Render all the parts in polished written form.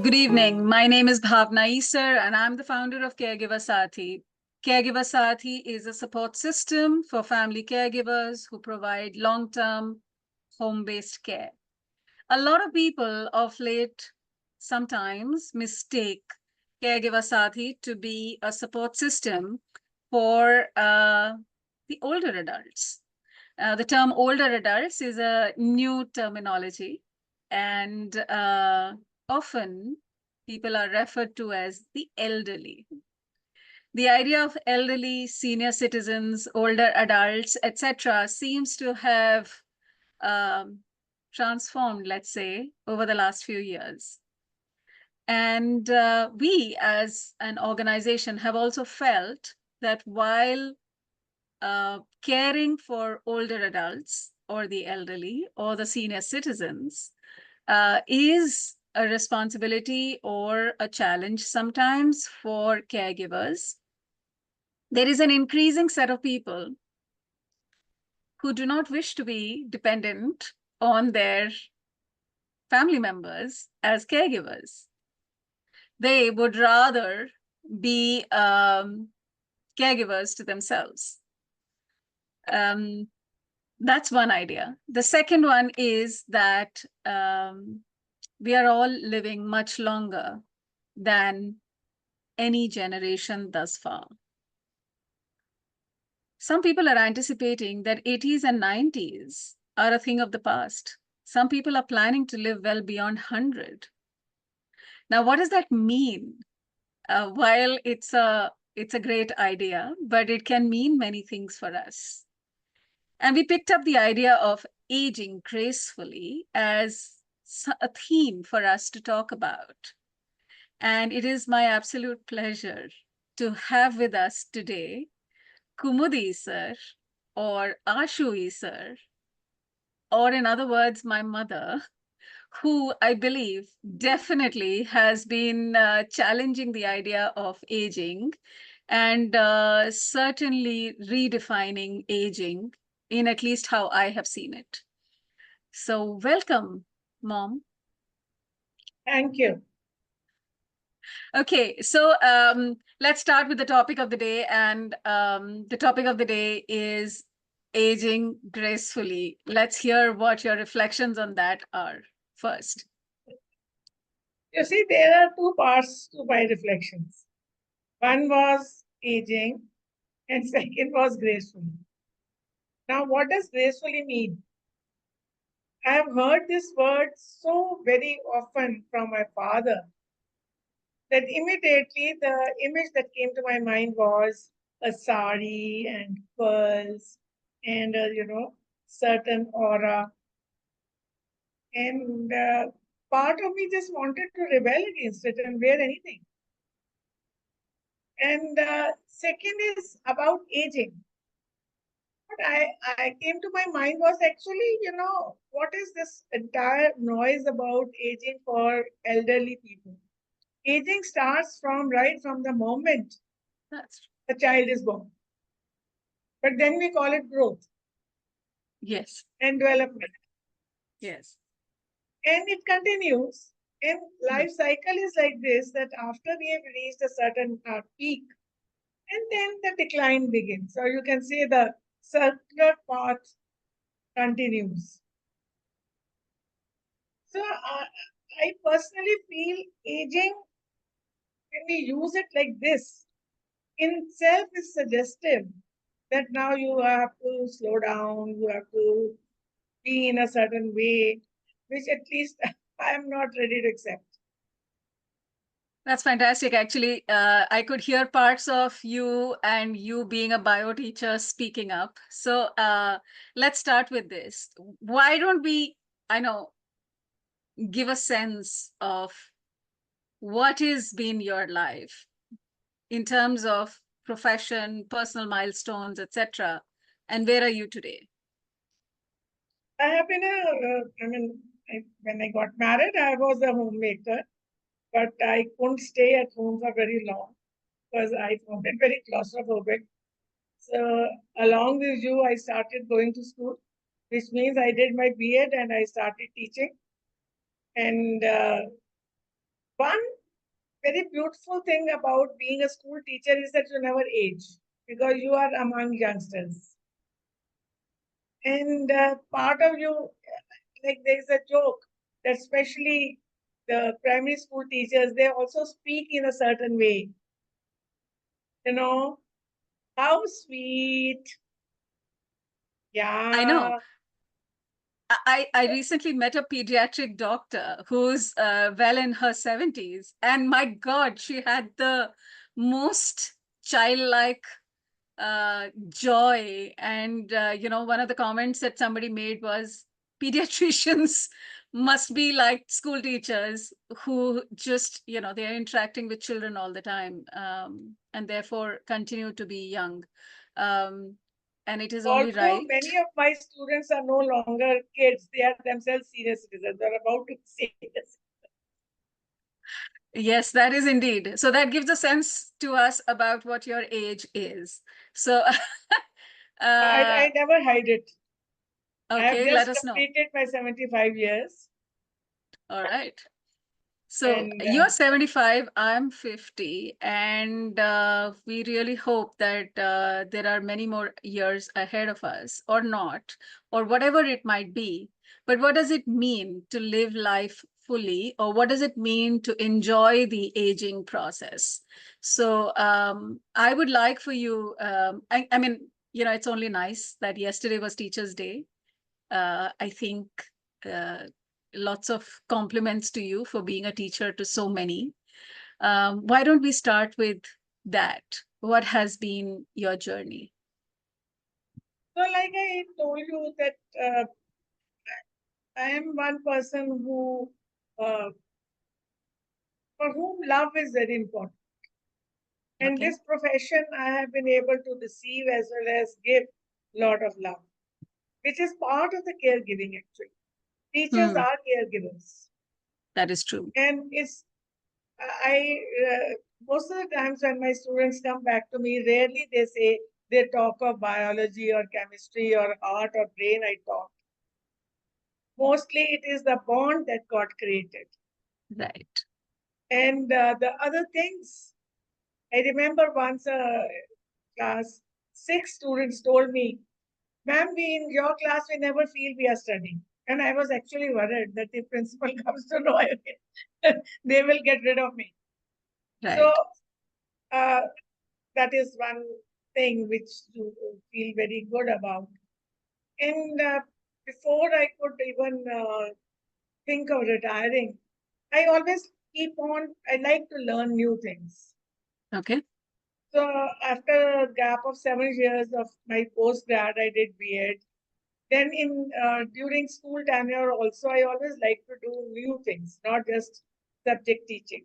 Good evening. My name is Bhavana Issar, and I'm the founder of Caregiver Sathi. Caregiver Sathi is a support system for family caregivers who provide long-term home-based care. A lot of people of late sometimes mistake Caregiver Sathi to be a support system for the older adults. The term older adults is a new terminology, and often people are referred to as the elderly. The idea of elderly, senior citizens, older adults, etc., seems to have transformed, let's say, over the last few years. And we, as an organization, have also felt that while caring for older adults or the elderly or the senior citizens is a responsibility or a challenge sometimes for caregivers, there is an increasing set of people who do not wish to be dependent on their family members as caregivers. They would rather be caregivers to themselves. That's one idea. The second one is that we are all living much longer than any generation thus far. Some people are anticipating that 80s and 90s are a thing of the past. Some people are planning to live well beyond 100. Now, what does that mean? While it's a great idea, but it can mean many things for us. And we picked up the idea of aging gracefully as a theme for us to talk about. And it is my absolute pleasure to have with us today Kumud Issar, or Ashu Issar, or in other words, my mother, who I believe definitely has been challenging the idea of aging and certainly redefining aging in at least how I have seen it. So welcome, Mom. Thank you. Okay, so let's start with the topic of the day. And the topic of the day is aging gracefully. Let's hear what your reflections on that are first. You see, there are two parts to my reflections. One was aging, and second was gracefully. Now, what does gracefully mean? I have heard this word so very often from my father that immediately the image that came to my mind was a sari and pearls and certain aura. And part of me just wanted to rebel against it and wear anything. And second is about aging. What I came to my mind was actually, what is this entire noise about aging for elderly people? Aging starts right from the moment the child is born. But then we call it growth. Yes. And development. Yes. And it continues. And life cycle is like this, that after we have reached a certain peak, and then the decline begins. So you can say the circular path continues. So I personally feel aging, when we use it like this, in itself is suggestive that now you have to slow down, you have to be in a certain way, which at least I am not ready to accept. That's fantastic. Actually, I could hear parts of you and you being a bio teacher speaking up. So let's start with this. Why don't we, give a sense of what has been your life in terms of profession, personal milestones, etc., and where are you today? I have been when I got married, I was a homemaker, but I couldn't stay at home for very long because I found it very claustrophobic. So along with you, I started going to school, which means I did my B.Ed and I started teaching. And One very beautiful thing about being a school teacher is that you never age because you are among youngsters. And part of you, like there's a joke that especially the primary school teachers, they also speak in a certain way. You know, how sweet. I know. Yeah. I recently met a pediatric doctor who's well in her 70s. And my God, she had the most childlike joy. And, one of the comments that somebody made was pediatricians must be like school teachers who just, they're interacting with children all the time, and therefore continue to be young. Um, and it is only Although right. many of my students are no longer kids, they are themselves senior citizens. They're about to say this. Yes, that is indeed. So that gives a sense to us about what your age is. So, I never hide it. I have okay, let just us know. completed my 75 years. All right. So And you're 75, I'm 50, and we really hope that there are many more years ahead of us, or not, or whatever it might be. But what does it mean to live life fully, or what does it mean to enjoy the aging process? So I would like for you, I mean, it's only nice that yesterday was Teachers' Day. I think uh, lots of compliments to you for being a teacher to so many. Why don't we start with that? What has been your journey? so, like I told you, that I am one person uh, for whom love is very important. And Okay. this profession, I have been able to receive as well as give a lot of love, which is part of the caregiving actually. Teachers Hmm, are caregivers. that is true. And I, most of the times when my students come back to me, rarely they talk of biology or chemistry or heart or brain, I talk. Mostly it is the bond that got created. Right. And the other things, I remember once a class, 6 students told me, "Ma'am, we in your class, we never feel we are studying." And I was actually worried that the principal comes to know, they will get rid of me. So Right. uh, that is one thing which you feel very good about. And before I could even think of retiring, I always keep on, I like to learn new things. Okay. So after a gap of 7 years of my postgrad, I did B.Ed. Then in during school tenure also, I always like to do new things, not just subject teaching.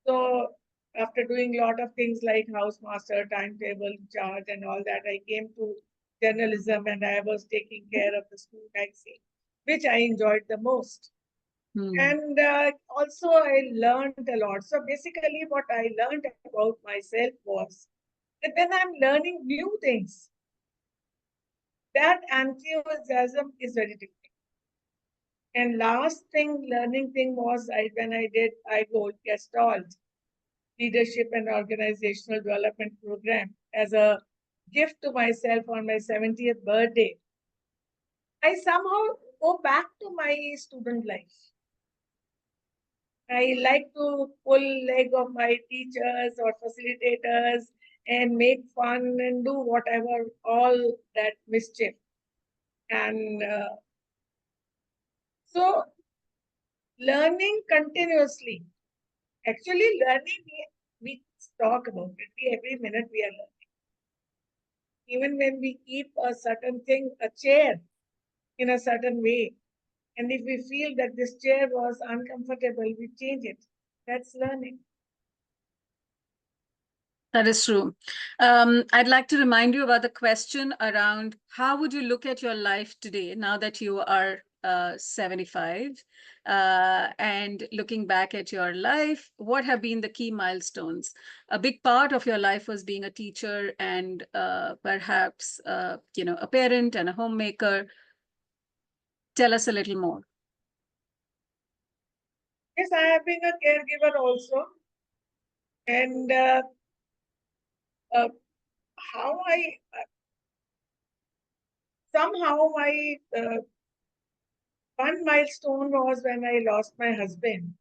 So after doing a lot of things like housemaster, timetable, charge, and all that, I came to journalism and I was taking care of the school magazine, which I enjoyed the most. Hmm. And also I learned a lot. So basically what I learned about myself was that when I'm learning new things, that enthusiasm is very different. And last thing, learning thing was when I go Gestalt, Leadership and Organizational Development Program, as a gift to myself on my 70th birthday. I somehow go back to my student life. I like to pull leg of my teachers or facilitators and make fun and do whatever, all that mischief. And so learning continuously. Actually, learning, we talk about it. Every minute we are learning. Even when we keep a certain thing, a chair in a certain way, and if we feel that this chair was uncomfortable, we change it. That's learning. That is true. I'd like to remind you about the question around how would you look at your life today now that you are 75, and looking back at your life, what have been the key milestones? A big part of your life was being a teacher and perhaps a parent and a homemaker. Tell us a little more. Yes, I have been a caregiver also. And uh, how I somehow my one milestone was when I lost my husband.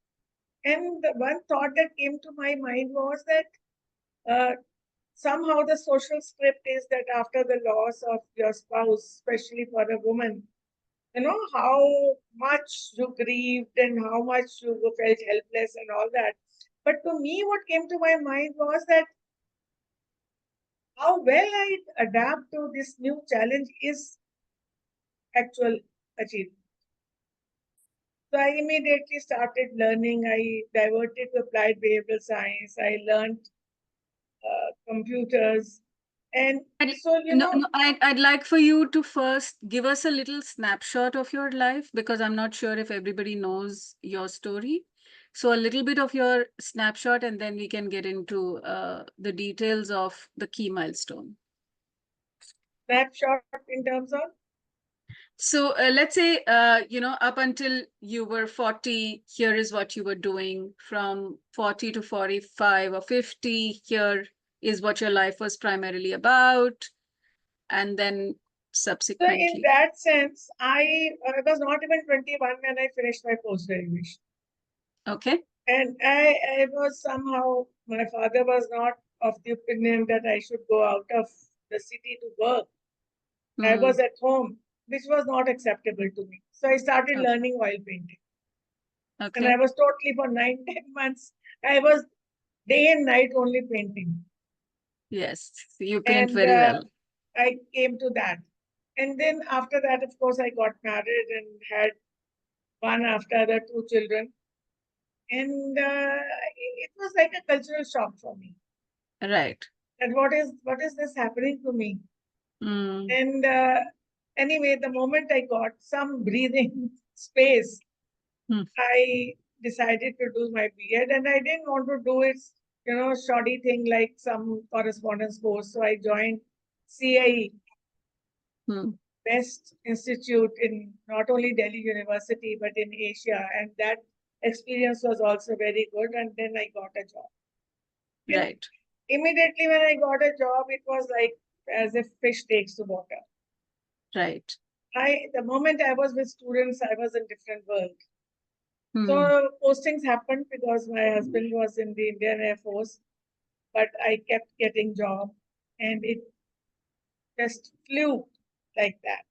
And the one thought that came to my mind was that uh, somehow the social script is that after the loss of your spouse, especially for a woman, you know, how much you grieved and how much you felt helpless and all that. But to me, what came to my mind was that how well I adapt to this new challenge is actual achievement. So I immediately started learning. I diverted to applied behavioral science. I learned computers. And so, No, no, I'd like for you to first give us a little snapshot of your life because I'm not sure if everybody knows your story. So a little bit of your snapshot, and then we can get into the details of the key milestone. snapshot in terms of So let's say, up until you were 40, here is what you were doing. From 40 to 45 or 50, here is what your life was primarily about. And then so in subsequently. that sense, I was not even 21 when I finished my post graduation. Okay. And I was somehow, my father was not of the opinion that I should go out of the city to work. I Mm, was at home, which was not acceptable to me. So I started okay. learning oil painting. And I Okay. was totally for 9, 10 months, I was day and night only painting. Yes. You paint And very well. I came to that. And then after that, of course, I got married and had one after the two children. And it was like a cultural shock for me. Right. That what is this happening to me? Mm, And anyway, the moment I got some breathing space, mm, I decided to do my B.Ed, and I didn't want to do it, shoddy thing like some correspondence course. So I joined CIE, mm. best institute in not only Delhi University but in Asia, and that experience was also very good. And then I got a job, and Right. immediately when I got a job, it was like as if fish takes to water. Right. The moment I was with students, I was in different world. Mm, So postings happened because my husband was in the Indian Air Force, but I kept getting job, and it just flew like that.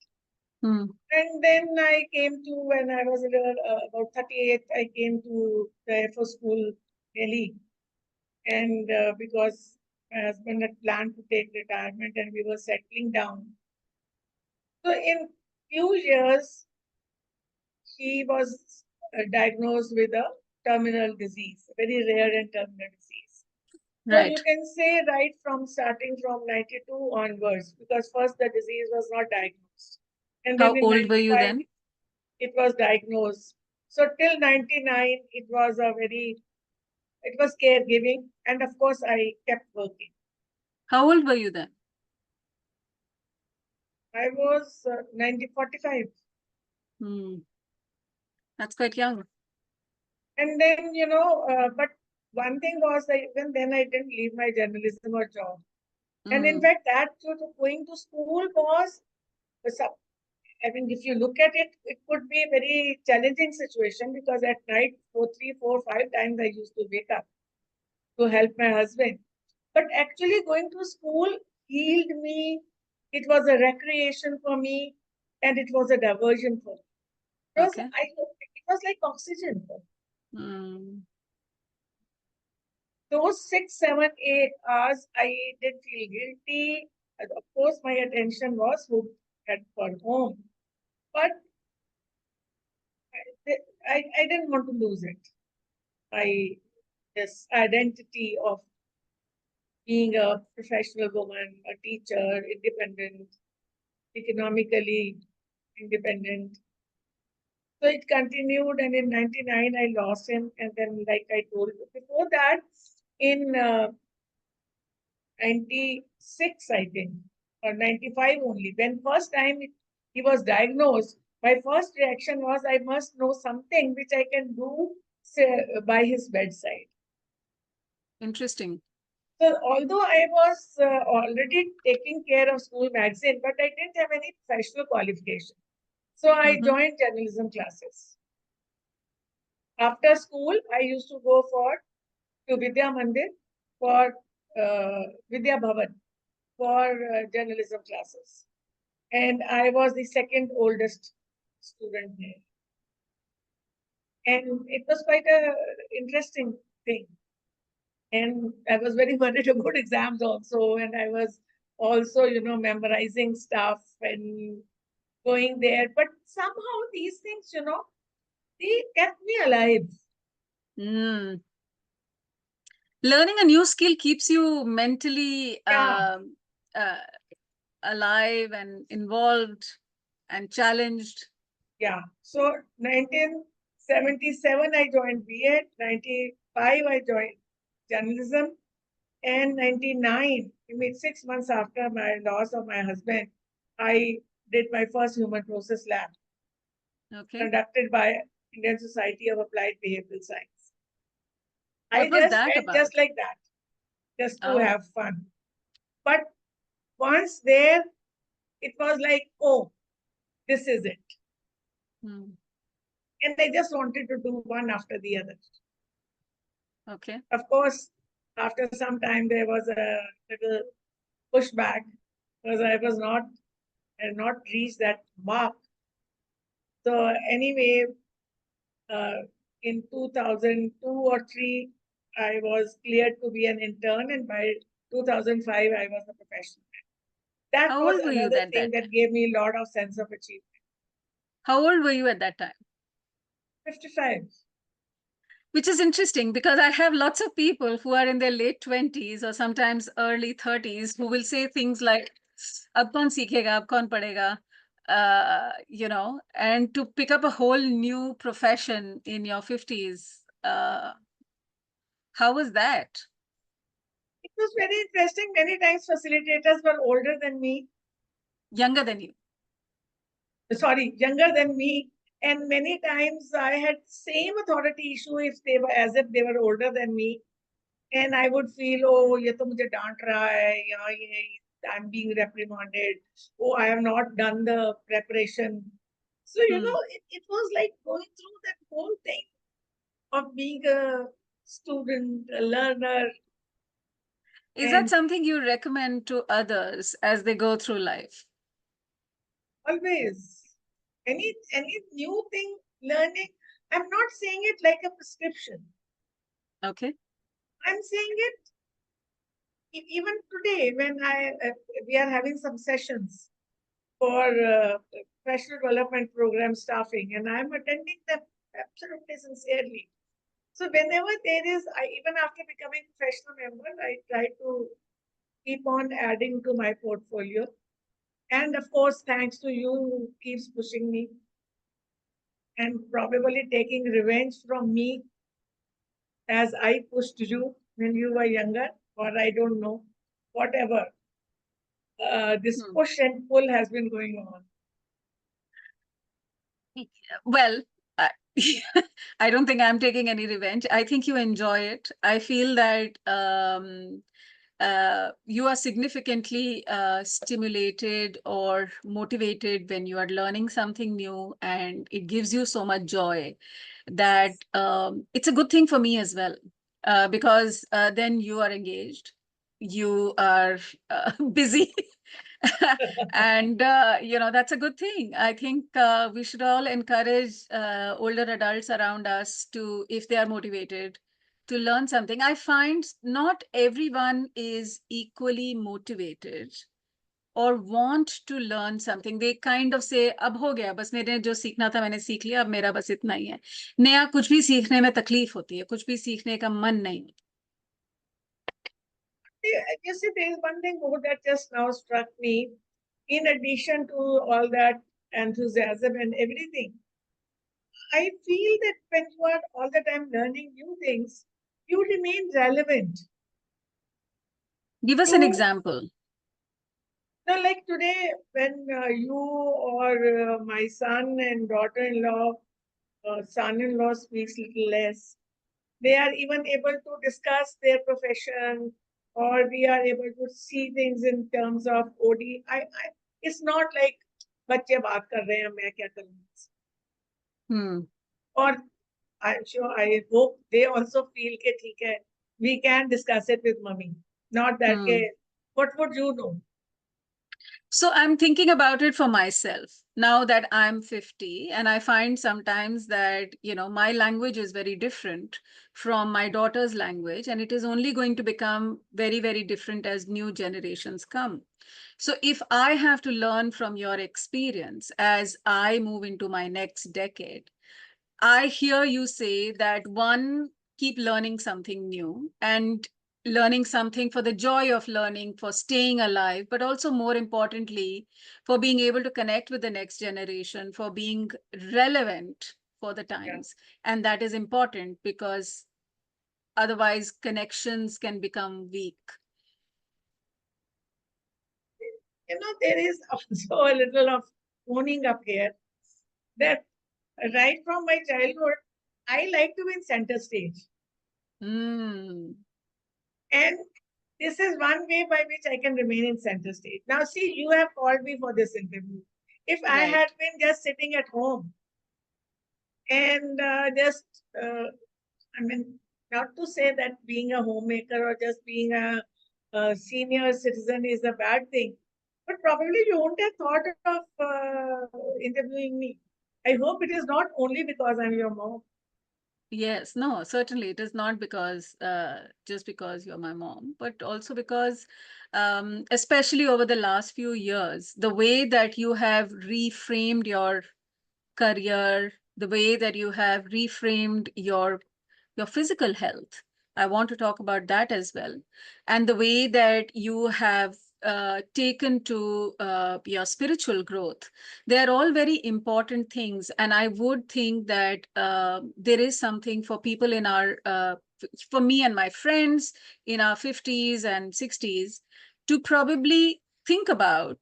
mm. And then I came to, when I was about 38, I came to the Air Force School, Delhi. And because my husband had planned to take retirement and we were settling down. So in few years, he was diagnosed with a terminal disease, a very rare and terminal disease. So you Right. can say right from starting from 92 onwards, because first the disease was not diagnosed. And then How in old were you 95, then? it was diagnosed. So till 99, it was caregiving. And of course, I kept working. How old were you then? I was 45. Mm, that's quite young. And then, but one thing was that even then I didn't leave my journalism or job. And in Mm, fact, that going to school was, I mean, if you look at it, it could be a very challenging situation because at night, 3, 4, 5 times I used to wake up to help my husband. But actually, going to school healed me. It was a recreation for me, and it was a diversion for me. okay. It was like oxygen for me. Mm, Those 6, 7, 8 hours, I did feel guilty. And of course, my attention was hooked at for home, but I didn't want to lose it. I This identity of being a professional woman, a teacher, independent, economically independent. So it continued, and in '99 I lost him, and then, like I told you before that, in '96 I think, or '95 only, when first time he was diagnosed, my first reaction was I must know something which I can do by his bedside. Interesting. So although I was already taking care of school magazine, but I didn't have any professional qualification. So I Mhm. joined journalism classes. After school, I used to go to Vidya Mandir for Vidya Bhavan for journalism classes. And I was the second oldest student there. And it was quite a interesting thing. And I was very worried about exams also. And I was also, memorizing stuff and going there. But somehow these things, they kept me alive. Mm. Learning a new skill keeps you mentally Yeah, uh, alive and involved and challenged. yeah. So 1977, I joined B.Ed. 95, I joined journalism. And 99, I mean, 6 months after my loss of my husband, I did my first human process lab Okay. conducted by Indian Society of Applied Behavioral Science. I What was just that went about? just like that, just to Oh. have fun. But once there, it was like, oh, this is it. Hmm. And I just wanted to do one after the other. Okay. Of course, after some time, there was a little pushback because I had not reached that mark. So anyway, uh, in 2002 or 3, I was cleared to be an intern, and by 2005, I was a professional. That How was old were you another at thing that that time? gave me a lot of sense of achievement. How old were you at that time? 55. Which is interesting because I have lots of people who are in their late 20s or sometimes early 30s who will say things like, ab kaun seekhega, ab kaun padega, and to pick up a whole new profession in your 50s. How was that? It was very interesting. Many times facilitators were older than me, Younger than you. sorry, younger than me. And many times I had same authority issue if they were as if they were older than me. And I would feel, oh, ye to mujhe dant raha hai, I'm being reprimanded. Oh, I have not done the preparation. So, Hmm. it was like going through that whole thing of being a student, a learner, Is that and something you recommend to others as they go through life? always any new thing learning. I'm not saying it like a prescription. Okay. I'm saying it even today when we are having some sessions for professional development program staffing, and I'm attending them absolutely sincerely. So whenever there is, even after becoming professional member, I try to keep on adding to my portfolio. And of course, thanks to you who keeps pushing me and probably taking revenge from me as I pushed you when you were younger, or I don't know, whatever. This Hmm. push and pull has been going on. Well, I, I don't think I'm taking any revenge. I think you enjoy it. I feel that you are significantly stimulated or motivated when you are learning something new, and it gives you so much joy that it's a good thing for me as well, because then you are engaged, you are busy. And that's a good thing. I think we should all encourage older adults around us to, if they are motivated, to learn something. I find not everyone is equally motivated or want to learn something. They kind of say, अब हो गया, बस मैंने जो सीखना था मैंने सीख लिया, अब मेरा बस इतना ही है. नया कुछ भी सीखने में तकलीफ होती है, कुछ भी सीखने का मन नहीं होता. You see, there is one thing more that just now struck me. In addition to all that enthusiasm and everything, I feel that when you are all the time learning new things, you remain relevant. Give us an You example. know, like today, when you or my son and daughter-in-law son-in-law speaks little less. They are even able to discuss their profession, or we are able to see things in terms of OD. It's not like बच्चे बात कर रहे हैं मैं क्या करूँ. Or I'm sure, I hope they also feel के ठीक है, we can discuss it with mommy. Not that के, what would you know? So I'm thinking about it for myself now that I'm 50, and I find sometimes that, my language is very different from my daughter's language, and it is only going to become very, very different as new generations come. So if I have to learn from your experience as I move into my next decade, I hear you say that one, keep learning something new and learning something for the joy of learning, for staying alive, but also more importantly, for being able to connect with the next generation, for being relevant for the times. And that is important because otherwise connections can become weak. There is also a little of owning up here that right from my childhood, I like to be in center stage. And this is one way by which I can remain in center stage. Now, see, you have called me for this interview. If I had been just sitting at home and not to say that being a homemaker or just being a senior citizen is a bad thing, but probably you won't have thought of interviewing me. I hope it is not only because I'm your mom. Yes, no, certainly it is not because just because you're my mom, but also because, especially over the last few years, the way that you have reframed your career, the way that you have reframed your physical health. I want to talk about that as well. And the way that you have taken to your spiritual growth. They are all very important things. And I would think that there is something for people in our, for me and my friends in our 50s and 60s to probably think about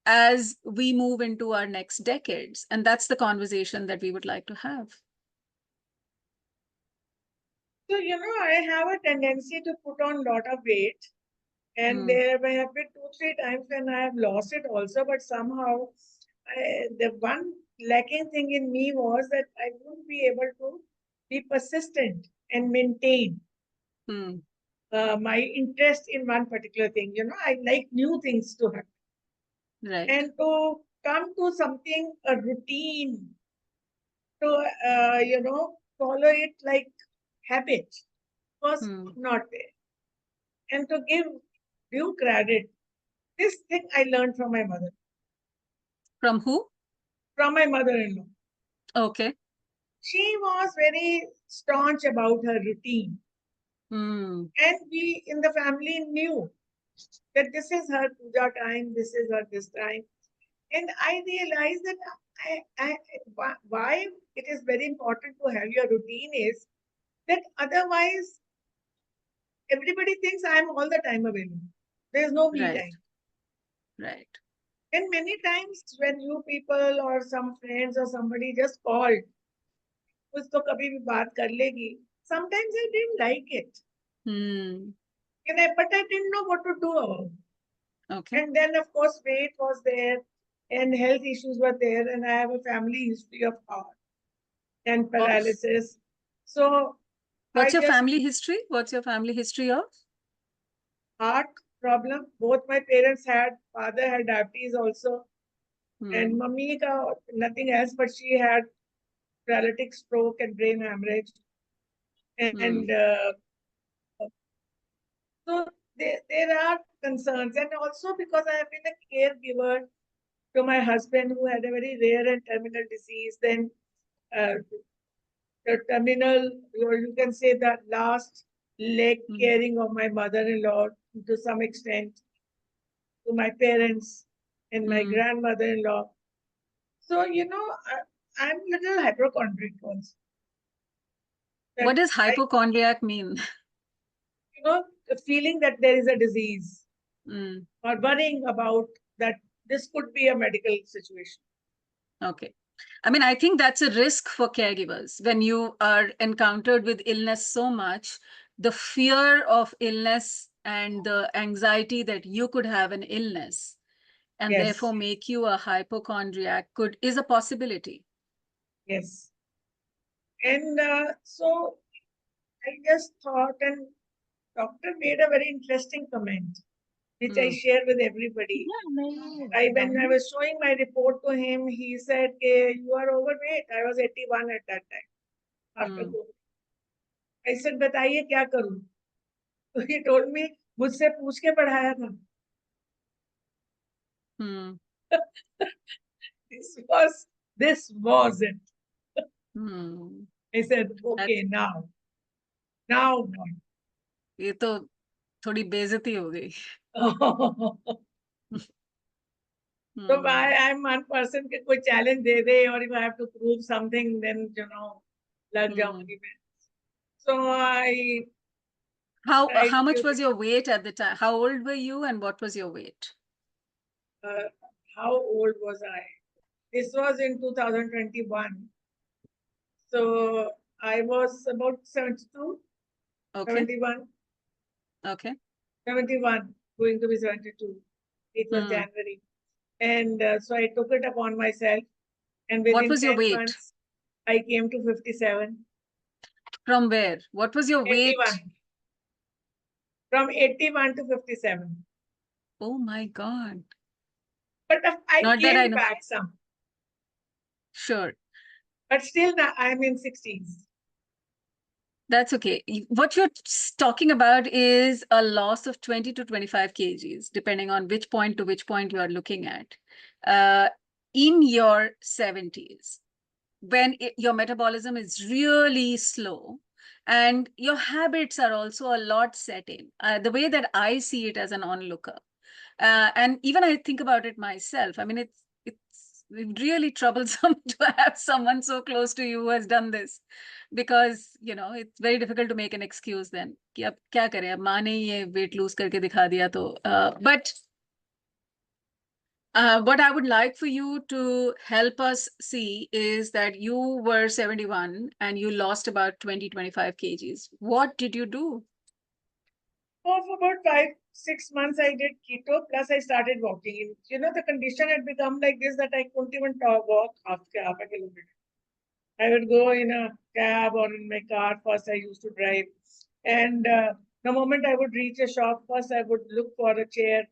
as we move into our next decades. And that's the conversation that we would like to have. So, I have a tendency to put on a lot of weight. And there have been 2-3 times when I have lost it also, but somehow the one lacking thing in me was that I wouldn't be able to be persistent and maintain my interest in one particular thing. I like new things to happen. Right. And to come to something, a routine, to, follow it like habit was not there. And to give due credit, this thing I learned from my mother. From who? From my mother-in-law. Okay. She was very staunch about her routine. And we in the family knew that this is her puja time, this is her this time. And I realized that why it is very important to have your routine is that otherwise everybody thinks I am all the time available. There is no me time. Right. And many times when you people or some friends or somebody just called, कुछ तो कभी भी बात कर लेगी. Sometimes I didn't like it. But I didn't know what to do about it. Okay. And then, of course, weight was there and health issues were there. And I have a family history of heart and paralysis. So, what's your family history? What's your family history of? Heart problem. Both my parents had. Father had diabetes also. And mummy ka nothing else, but she had paralytic stroke and brain hemorrhage. And so there are concerns. And also because I have been a caregiver to my husband who had a very rare and terminal disease, then the terminal, or you can say the last leg caring of my mother-in-law to some extent, to my parents and my grandmother-in-law. So, I'm a little hypochondriac also. What does hypochondriac mean? The feeling that there is a disease or worrying about that this could be a medical situation. Okay. I mean, I think that's a risk for caregivers. When you are encountered with illness so much, the fear of illness and the anxiety that you could have an illness and Yes, therefore make you a hypochondriac is a possibility. yes. And so I just thought, and doctor made a very interesting comment, which I share with everybody. When I was showing my report to him, he said, you are overweight. I was 81 at that time after COVID. I said, बताइए क्या करूं? So he told me, मुझसे पूछ के पढ़ाया था. This was it. I said, okay, now what? ये तो थोड़ी बेइज्जती हो गई. So I'm one person के कोई challenge they they, or if I have to prove something, then लग जाऊंगी मैं. So how much was your weight at the time? How old were you and what was your weight? How old was I? This was in 2021. So I was about 72, Okay. 71. Okay. 71, going to be 72. It was January. And so I took it upon myself. And within What was your 10 weight? months, I came to 57. From where? What was your weight? 81. From 81 to 57. Oh my God. But I Not that I gained know. back some. Sure. But still, I'm in 60s. That's okay. What you're talking about is a loss of 20 to 25 kgs, depending on which point to which point you are looking at, in your 70s, when your metabolism is really slow and your habits are also a lot set in. The way that I see it as an onlooker, and even I think about it myself. I mean, it's really troublesome to have someone so close to you who has done this, because it's very difficult to make an excuse then कि अब क्या करें, अब माँ ने ये weight lose करके दिखा दिया तो but what I would like for you to help us see is that you were 71 and you lost about 20-25 kgs. What did you do? For about 5-6 months, I did keto, plus I started walking. The condition had become like this that I couldn't even walk half a kilometer. I would go in a cab or in my car. First, I used to drive. And the moment I would reach a shop, first I would look for a chair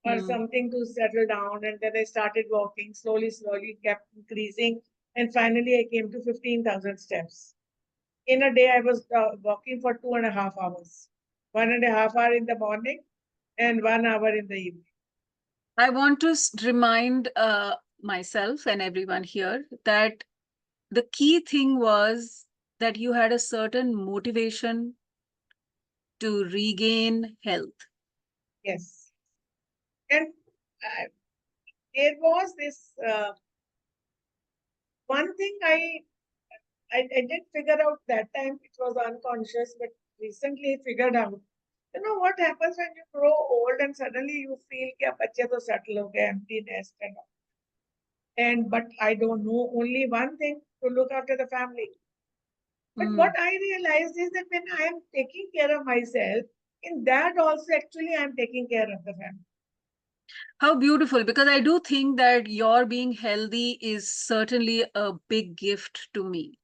or something to settle down. And then I started walking slowly, kept increasing. And finally, I came to 15,000 steps. In a day, I was walking for 2.5 hours. 1.5 hours in the morning and 1 hour in the evening. I want to remind myself and everyone here that the key thing was that you had a certain motivation to regain health. Yes. And there was this one thing I didn't figure out that time. It was unconscious, but recently I figured out. What happens when you grow old and suddenly you feel that bache to settle ho gaye, empty nest and all. But I don't know only one thing, to look after the family. But what I realized is that when I am taking care of myself, in that also actually I am taking care of the family. How beautiful, because I do think that your being healthy is certainly a big gift to me.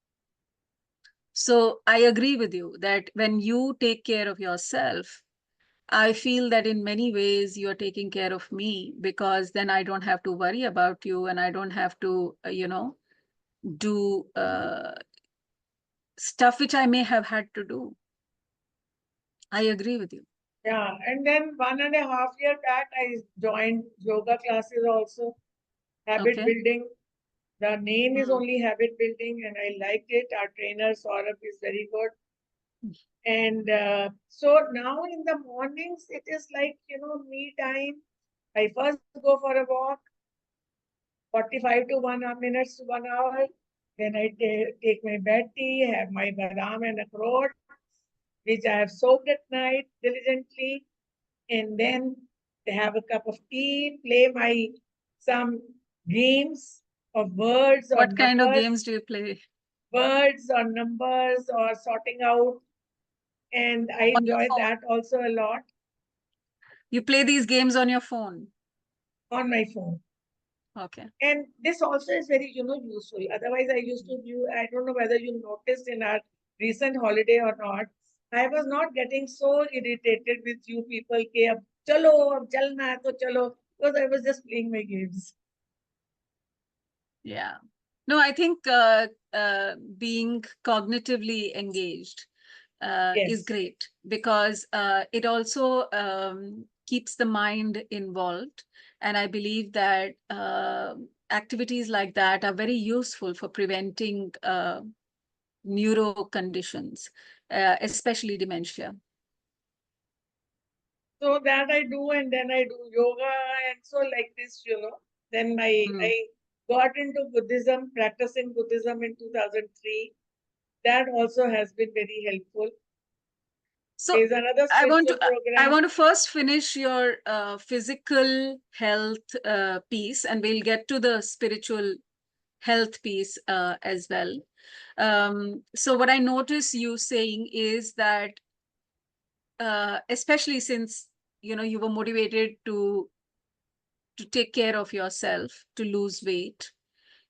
So I agree with you that when you take care of yourself, I feel that in many ways you're taking care of me, because then I don't have to worry about you and I don't have to, do stuff which I may have had to do. I agree with you. Yeah, and then 1.5 years back, I joined yoga classes also, habit building. The name is only habit building, and I liked it. Our trainer, Saurabh, is very good. And so now in the mornings, it is like, me time. I first go for a walk, 45 to 1 minutes to 1 hour. Then I take my bed tea, have my badam and akroat, which I have soaked at night diligently. And then have a cup of tea, play some games, of words or What kind of numbers, games do you play? words or numbers or sorting out. And I On your enjoy phone? that also a lot You play these games on your phone? on my phone. Okay. And this also is very, useful. Otherwise, I used to do, I don't know whether you noticed in our recent holiday or not, I was not getting so irritated with you people, ke ab chalo, ab chalna hai to chalo, because I was just playing my games. Yeah. No, I think being cognitively engaged is Yes. great because it also keeps the mind involved. And I believe that activities like that are very useful for preventing neuro conditions, especially dementia. So that I do, and then I do yoga, and so like this, Then I got into Buddhism, practicing Buddhism in 2003. That also has been very helpful. So There's another I want spiritual to I program. want to first finish your physical health piece, and we'll get to the spiritual health piece as well. So what I notice you saying is that, especially since you were motivated to take care of yourself, to lose weight,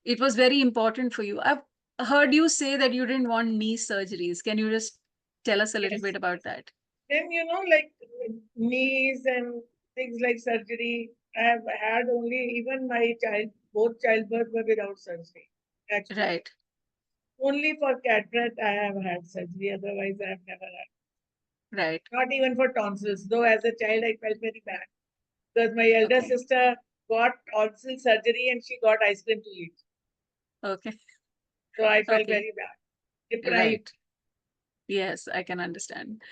it was very important for you. I've heard you say that you didn't want knee surgeries. Can you just tell us a little Yes. bit about that? Then, like knees and things like surgery, I have had only, even my both childbirth were without surgery, actually. Right, Only for cataract, I have had surgery. Otherwise, I have never had. right. Not even for tonsils, though as a child, I felt very bad. Because my elder Okay, sister got tonsil surgery and she got ice cream to eat. okay, So I felt okay. very bad, deprived. Right. Yes, I can understand.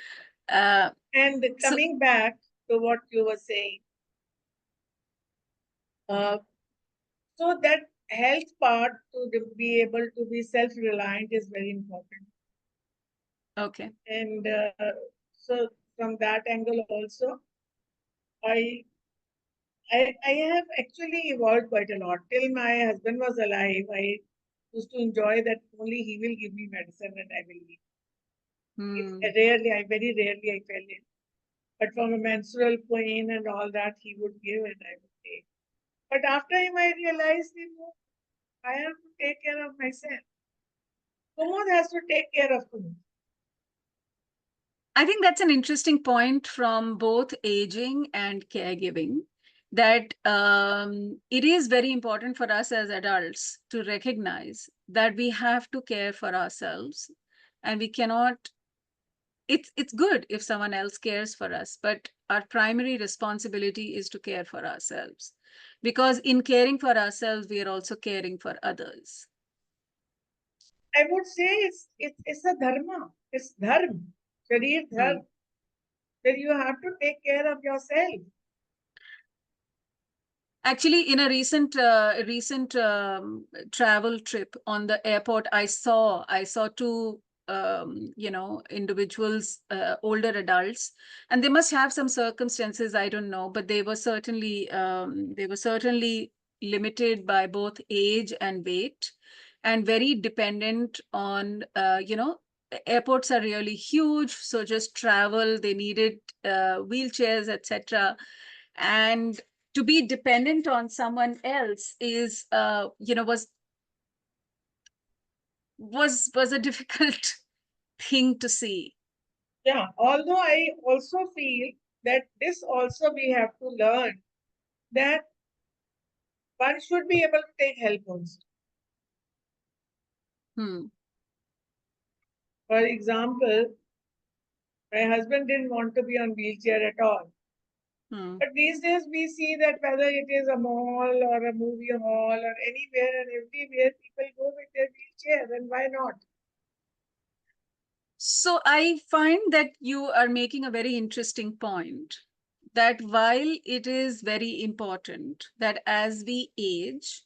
Uh, And so, coming back to what you were saying, uh, so that health part to be able to be self-reliant is very important. okay. And so from that angle also, I, I have actually evolved quite a lot. Till my husband was alive, I used to enjoy that only he will give me medicine and I will eat. Hmm. Very rarely I fell in. But from a menstrual pain and all that, he would give and I would take. But after him, I realized, I have to take care of myself. Kumud has to take care of Kumud. I think that's an interesting point from both aging and caregiving, that it is very important for us as adults to recognize that we have to care for ourselves, and we cannot. It's good if someone else cares for us, but our primary responsibility is to care for ourselves, because in caring for ourselves, we are also caring for others. I would say it's a dharma. It's dharma. Sharir Hmm. dharma. That you have to take care of yourself. Actually, in a recent travel trip on the airport, I saw two individuals, older adults, and they must have some circumstances, I don't know, but they were certainly limited by both age and weight, and very dependent on airports are really huge, so just travel, they needed wheelchairs, etc. And to be dependent on someone else is was a difficult thing to see. Yeah. Although I also feel that this also we have to learn that one should be able to take help also. Hmm. For example, my husband didn't want to be on wheelchair at all. Hmm. But these days we see that whether it is a mall or a movie hall or anywhere and everywhere, people go with their wheelchair, then why not? So I find that you are making a very interesting point, that while it is very important that as we age,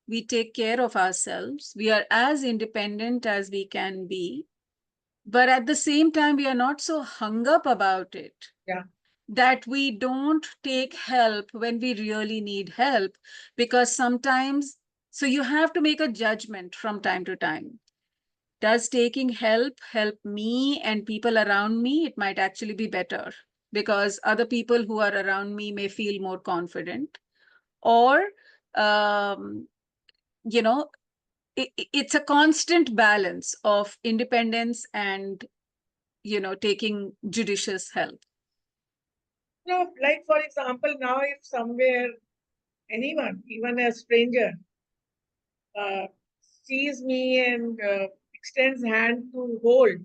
we take care of ourselves, we are as independent as we can be, but at the same time, we are not so hung up about it Yeah. that we don't take help when we really need help, because sometimes So you have to make a judgment from time to time. Does taking help me and people around me? It might actually be better because other people who are around me may feel more confident. Or, um, you know, it's a constant balance of independence and, taking judicious help. No, like for example, now if somewhere anyone, even a stranger, uh, sees me and extends hand to hold,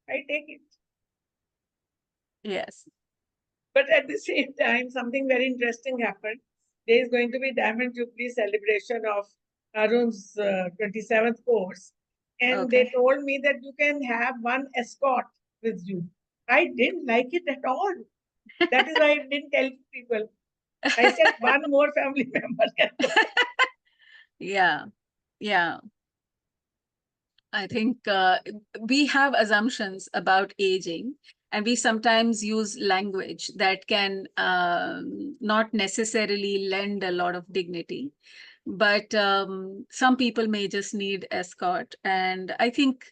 I take it. Yes. But at the same time, something very interesting happened. There is going to be Diamond Jubilee celebration of Arun's 27th course. And they Okay. told me that you can have one escort with you. I didn't like it at all. That is why I didn't tell people. I said one more family member can go. Yeah. Yeah. I think we have assumptions about aging, and we sometimes use language that can not necessarily lend a lot of dignity. But some people may just need escort. And I think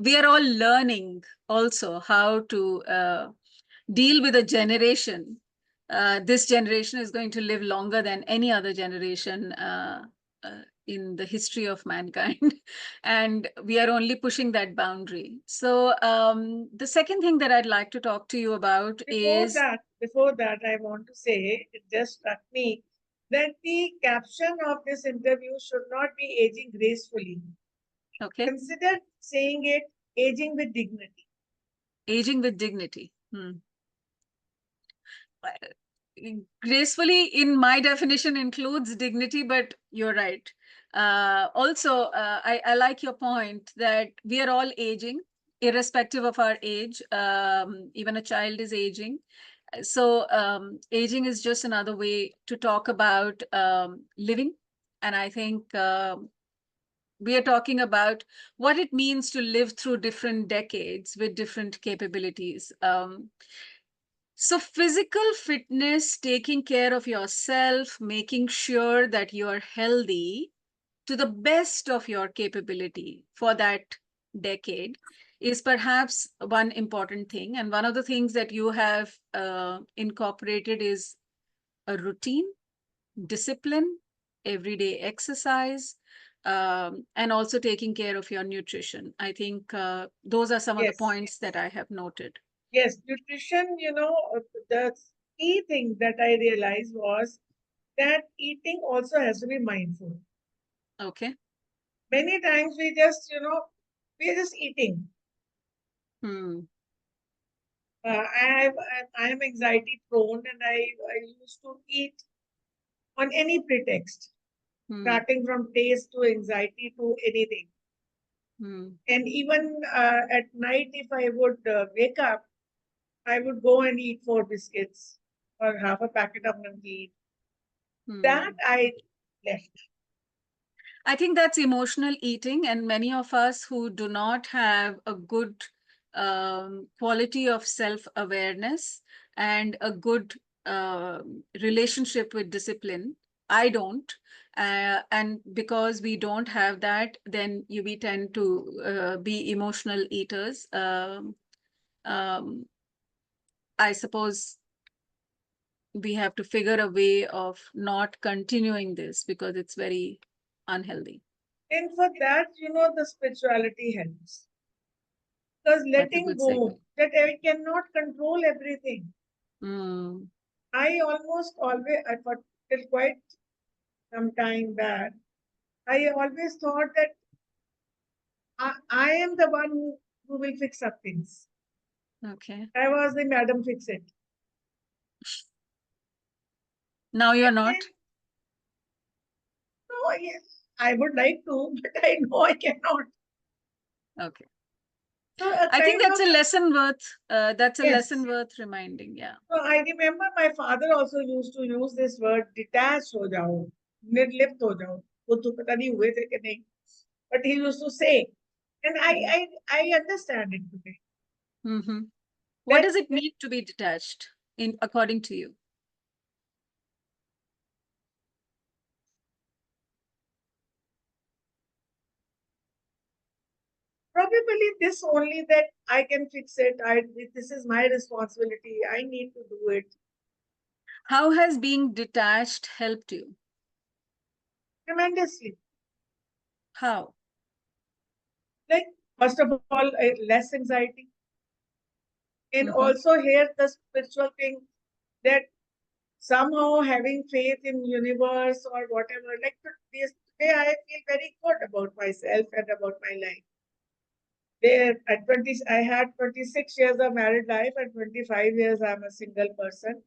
we are all learning also how to deal with a generation. This generation is going to live longer than any other generation in the history of mankind. And we are only pushing that boundary. So the second thing that I'd like to talk to you about is, Before that, I want to say it just struck me that the caption of this interview should not be aging gracefully. okay, Consider saying it aging with dignity. aging with dignity. Gracefully, in my definition, includes dignity, but you're right. Also, I like your point that we are all aging, irrespective of our age. Even a child is aging. So, aging is just another way to talk about living. And I think we are talking about what it means to live through different decades with different capabilities. So physical fitness, taking care of yourself, making sure that you are healthy to the best of your capability for that decade is perhaps one important thing. And one of the things that you have incorporated is a routine, discipline, everyday exercise, and also taking care of your nutrition. I think those are some of the Yes, points that I have noted. yes. Nutrition, the key thing that I realized was that eating also has to be mindful. Okay. Many times we're just eating. Hmm. I am anxiety prone and I used to eat on any pretext, Hmm. starting from taste to anxiety to anything. Hmm. And even at night, if I would wake up, I would go and eat 4 biscuits or half a packet of namkeen. That Hmm. I left. I think that's emotional eating, and many of us who do not have a good quality of self-awareness and a good relationship with discipline. I don't. And because we don't have that, then we tend to be emotional eaters. Um, I suppose we have to figure a way of not continuing this because it's very unhealthy. And for that, the spirituality helps. Because That's a letting good segue. go, that I cannot control everything. Mm, I almost always, I thought till quite some time back, I always thought that I am the one who will fix up things. okay. I was the Madam Fix It. Now you're And then, not? no, yes, I would like to, but I know I cannot. Okay. So a I think kind that's of, a lesson worth that's a lesson yes. worth reminding. Yeah. So I remember my father also used to use this word detached हो जाओ, निर्लिप्त हो जाओ. वो तो पता नहीं हुए थे कि नहीं. But he used to say, and I understand it today. Mm-hmm. What That does it mean to be detached in according to you? Probably this only, that I can fix it. This is my responsibility. I need to do it How has being detached helped you? tremendously. How? Like, first of all, less anxiety. And Mm-hmm. also here the spiritual thing, that somehow having faith in universe or whatever, like today I feel very good about myself and about my life. There at 20, I had 26 years of married life, and 25 years I'm a single person.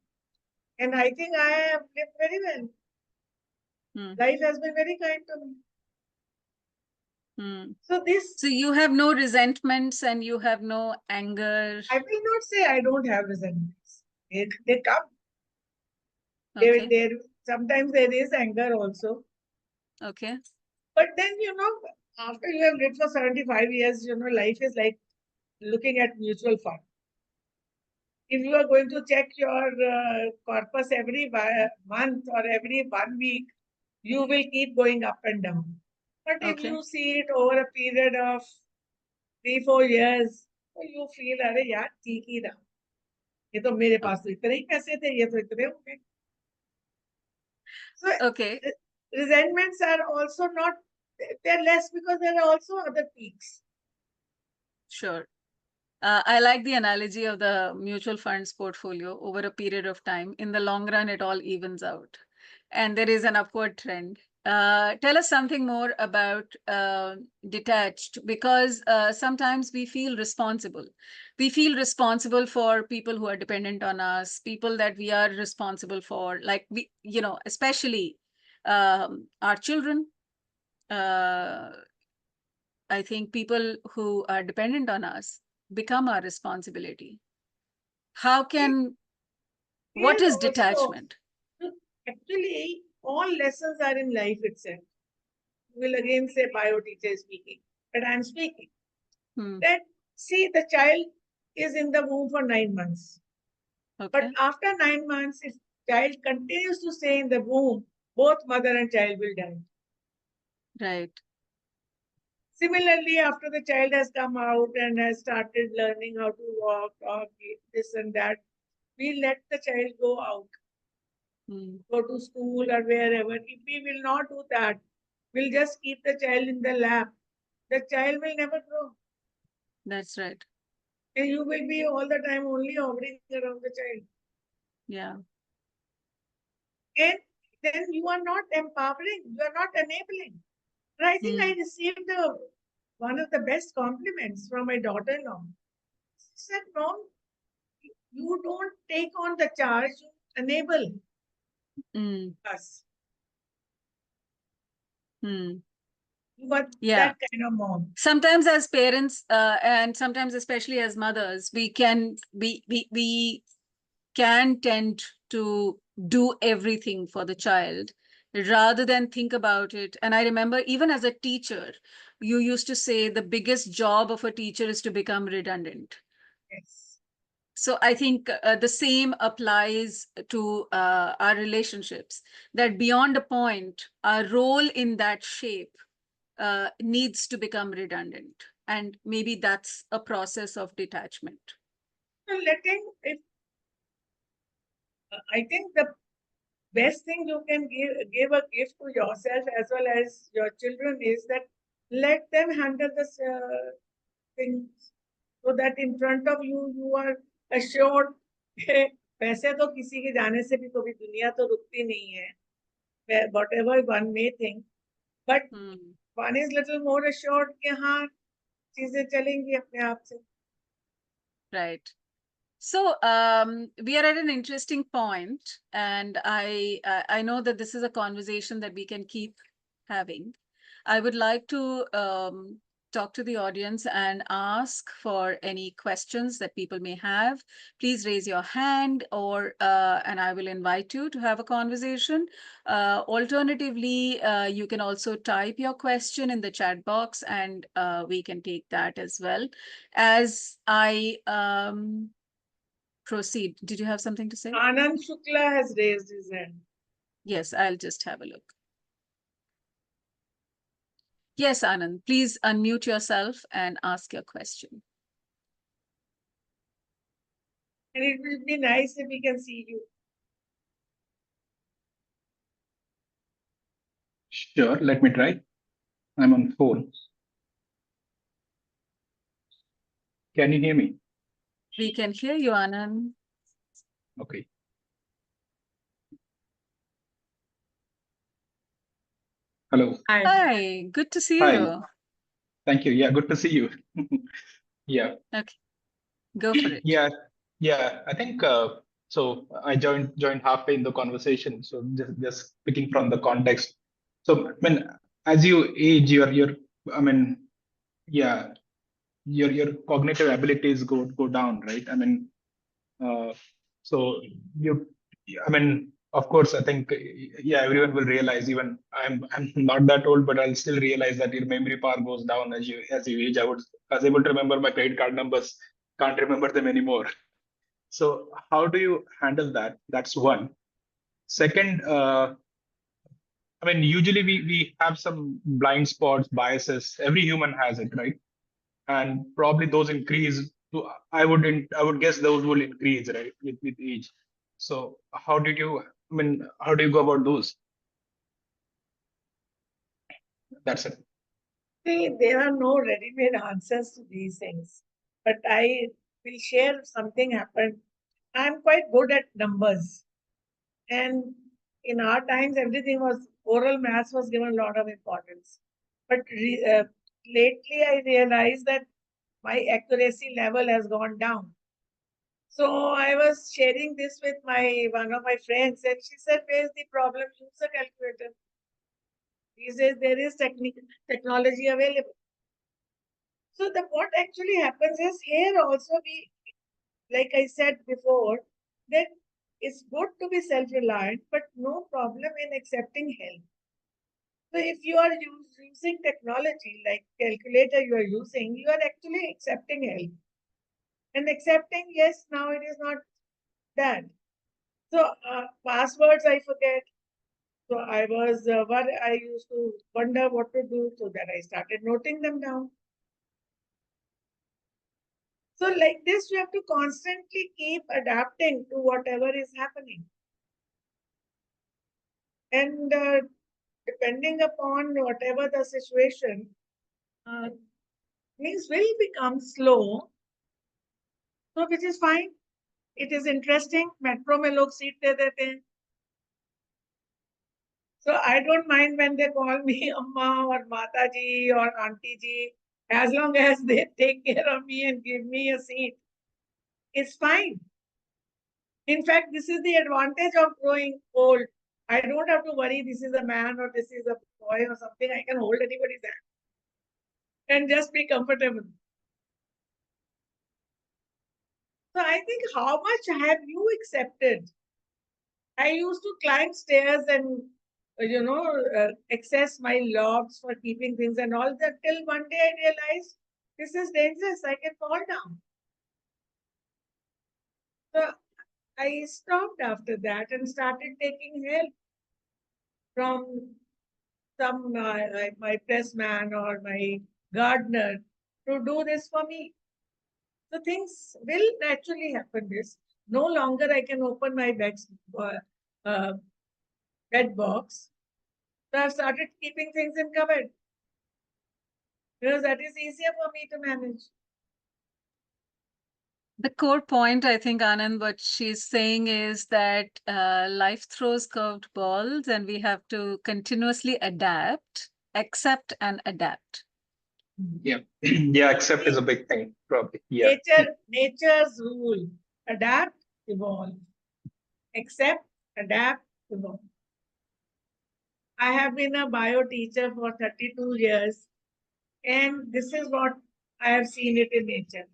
And I think I have lived very well. Mm. Life has been very kind to me. Mm. So this, So you have no resentments and you have no anger. I will not say I don't have resentments. They come. Okay. There, sometimes there is anger also. Okay. But then, after you have lived for 75 years, life is like looking at mutual fund. If you are going to check your corpus every month or every 1 week, you will keep going up and down. But if Okay. you see it over a period of 3-4 years, तो you feel, अरे यार ठीक ही रहा, ये तो मेरे पास तो इतने ही पैसे थे, ये तो इतने हो गए. So Okay. resentments are also not, they're less because there are also other peaks. Sure. I like the analogy of the mutual funds portfolio over a period of time. In the long run, it all evens out, and there is an upward trend. Tell us something more about detached, because sometimes we feel responsible. We feel responsible for people who are dependent on us, people that we are responsible for, like especially our children. Uh, I think people who are dependent on us become our responsibility. How can, what Here is also, detachment? actually, all lessons are in life itself. You will again say bio teacher is speaking, but I'm speaking. Hmm. That, see, the child is in the womb for 9 months. But Okay. after 9 months, if child continues to stay in the womb, both mother and child will die. Right. Similarly, after the child has come out and has started learning how to walk, talk, this and that, we let the child go out, Hmm. go to school or wherever. If we will not do that, we'll just keep the child in the lap, the child will never grow. That's right. And you will be all the time only hovering around the child. Yeah. And then you are not empowering, you are not enabling. And I think I Hmm. received one of the best compliments from my daughter in law. She said, Mom, you don't take on the charge, you enable Hmm. us. Hmm. You are Yeah. that kind of mom. Sometimes as parents, and sometimes especially as mothers, we can tend to do everything for the child rather than think about it. And I remember even as a teacher, you used to say the biggest job of a teacher is to become redundant. Yes. So I think the same applies to our relationships, that beyond a point, our role in that shape needs to become redundant. And maybe that's a process of detachment. So letting, if I think the best thing you can give a gift to yourself as well as your children is that let them handle this things, so that in front of you you are assured. पैसे तो किसी के जाने से भी कभी दुनिया तो रुकती नहीं है, whatever one may think, but one is little more assured कि हाँ चीजें चलेंगी अपने आप से. Right. So we are at an interesting point, and I know that this is a conversation that we can keep having. I would like to talk to the audience and ask for any questions that people may have. Please raise your hand, or and I will invite you to have a conversation. Alternatively, you can also type your question in the chat box, and we can take that as well. As I proceed, did you have something to say? Anand Shukla has raised his hand. Yes, I'll just have a look. Yes, Anand, please unmute yourself and ask your question. And it will be nice if we can see you. Sure, let me try. I'm on phone. Can you hear me? We can hear you, Anand. Okay. Hello. Hi, good to see Hi. you. Thank you. Yeah, good to see you. Yeah. Okay, go for it. Yeah. Yeah. I think so. I joined halfway in the conversation. So just picking from the context. So I mean, as you age, your I mean, yeah, your cognitive abilities go down, right? I mean, Uh, so you, I mean, of course, I think yeah, everyone will realize. Even I'm not that old, but I'll still realize that your memory power goes down as you age. I was able to remember my credit card numbers, can't remember them anymore. So how do you handle that? That's one. Second, I mean, usually we have some blind spots, biases. Every human has it, right? And probably those increase to I would guess those will increase, right, with age. So how do you go about those? That's it. See, there are no ready-made answers to these things. But I will share something happened. I'm quite good at numbers. And in our times, everything was oral maths was given a lot of importance. But lately, I realized that my accuracy level has gone down. So I was sharing this with my one of my friends, and she said, "Where's the problem? Use a calculator." These days, there is technology available. So the what actually happens is here also we, like I said before, that it's good to be self-reliant, but no problem in accepting help. So if you are using technology like calculator you are using, you are actually accepting help. And accepting, yes, now it is not that. So passwords I forget. So I used to wonder what to do, so that I started noting them down. So like this, you have to constantly keep adapting to whatever is happening. And depending upon whatever the situation, things will become slow, so which is fine. It is interesting. Metro में लोग seat दे देते हैं. So I don't mind when they call me Amma or Mataji or Auntie ji, as long as they take care of me and give me a seat. It's fine. In fact, this is the advantage of growing old. I don't have to worry this is a man or this is a boy or something. I can hold anybody's hand and just be comfortable. So I think how much have you accepted? I used to climb stairs and access my logs for keeping things and all that till one day I realized this is dangerous. I can fall down. So I stopped after that and started taking help from some like my pressman or my gardener to do this for me. So things will naturally happen. This no longer I can open my uh, bed box. So I've started keeping things in cupboard because that is easier for me to manage. The core point, I think, Anand, what she's saying is that life throws curved balls and we have to continuously adapt, accept, and adapt. Yeah. Yeah, accept is a big thing, probably. Yeah. Nature's rule: adapt, evolve. Accept, adapt, evolve. I have been a bio teacher for 32 years, and this is what I have seen it in nature.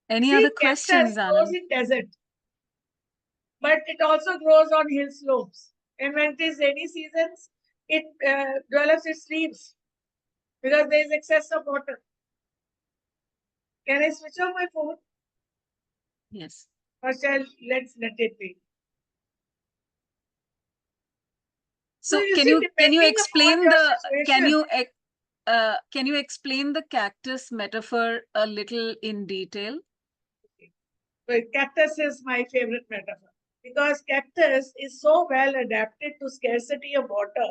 Any See, other cactus questions, grows Anand? in desert, but it also grows on hill slopes. And when it is rainy seasons, it develops its leaves because there is excess of water. Can I switch off my phone? Yes. Or let's let it be. So you can see, you depending upon explain your the situation, can you explain the cactus metaphor a little in detail? well, cactus is my favorite metaphor because cactus is so well adapted to scarcity of water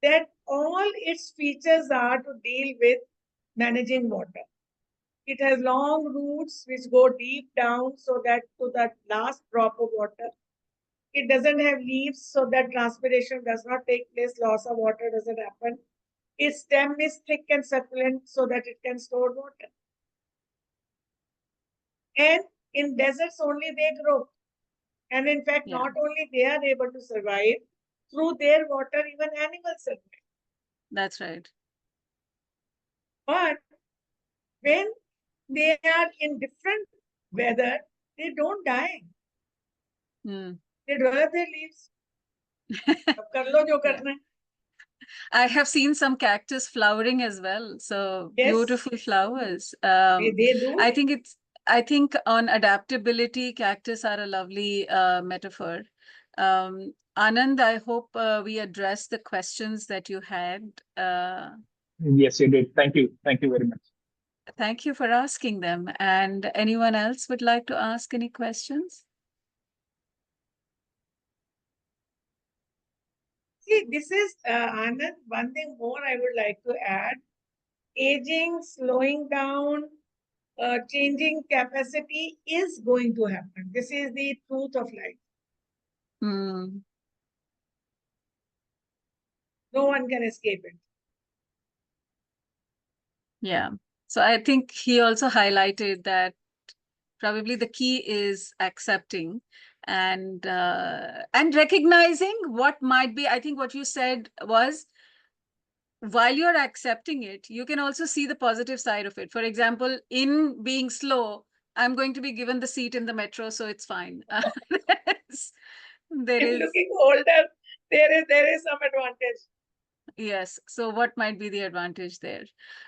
that all its features are to deal with managing water. It has long roots which go deep down so that to that last drop of water. It doesn't have leaves so that transpiration does not take place, loss of water doesn't happen. Its stem is thick and succulent so that it can store water. And in deserts only they grow. And in fact, Yeah. not only they are able to survive, through their water, even animals survive. That's right. But when they are in different weather, they don't die. Hmm. They develop their leaves. अब कर लो जो Yeah. करना है. I have seen some cactus flowering as well. So Yes. beautiful flowers. They do. I think on adaptability, cactus are a lovely metaphor. Anand, I hope we addressed the questions that you had. Yes, you did. Thank you. Thank you very much. Thank you for asking them. And anyone else would like to ask any questions? See, this is Anand. One thing more I would like to add: aging, slowing down, changing capacity is going to happen. This is the truth of life. Hmm. No one can escape it. Yeah. So I think he also highlighted that probably the key is accepting and recognizing what might be. I think what you said was, while you're accepting it, you can also see the positive side of it. For example, in being slow, I'm going to be given the seat in the metro, so it's fine. There In is, looking older, there is some advantage. yes. So what might be the advantage there?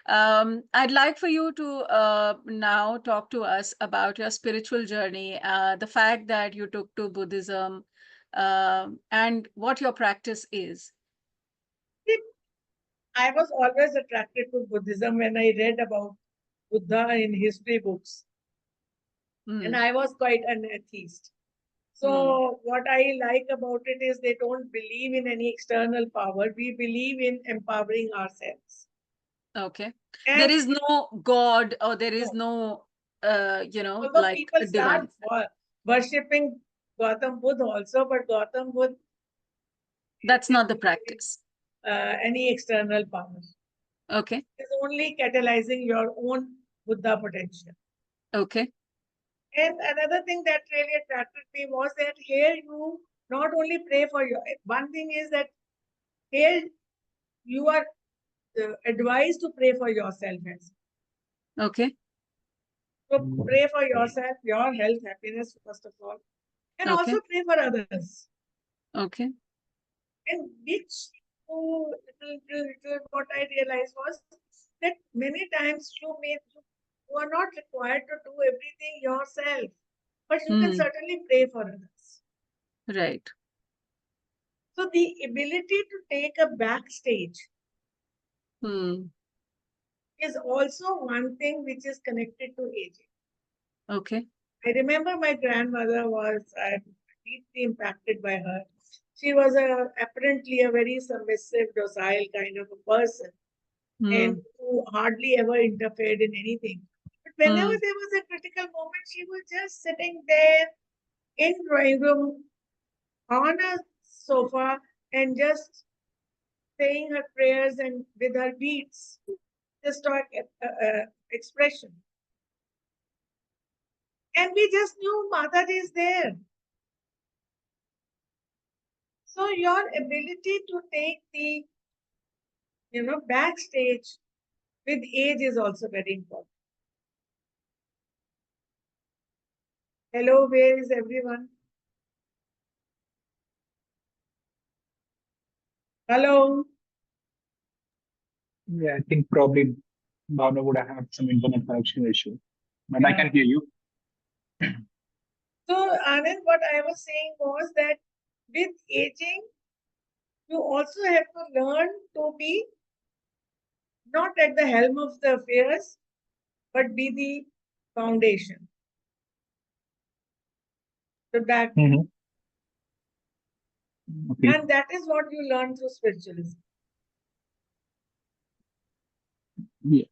I'd like for you to now talk to us about your spiritual journey, the fact that you took to Buddhism, and what your practice is. I was always attracted to Buddhism when I read about Buddha in history books. And I was quite an atheist. So what I like about it is they don't believe in any external power. We believe in empowering ourselves. Okay. And There is no God, or there is no, no, although like people a start divine. worshipping Gautam Buddha also, but Gautam Buddha That's not the isn't believing, practice. any external power. Okay. It's only catalyzing your own Buddha potential. Okay. And another thing that really attracted me was that here you not only pray for your, one thing is that here you are advised to pray for yourself. Okay. So pray for yourself, your health, happiness, first of all, and Okay. also pray for others. Okay. And which, what I realized was that many times you are not required to do everything yourself, but you can certainly pray for others. Right. So the ability to take a backstage is also one thing which is connected to aging. Okay. I remember my grandmother was deeply impacted by her. She was apparently a very submissive, docile kind of a person, and who hardly ever interfered in anything. But whenever there was a critical moment, she was just sitting there in drawing room on a sofa and just saying her prayers and with her beads, just expression. And we just knew Mataji is there. So your ability to take the, backstage with age is also very important. Hello, where is everyone? Hello. Yeah, I think probably Bhavana would have had some internet connection issue, but I can hear you. So, Anand, what I was saying was that with aging, you also have to learn to be not at the helm of the affairs, but be the foundation. So that, Mhm. Okay. and that is what you learn through spiritualism. Yeah.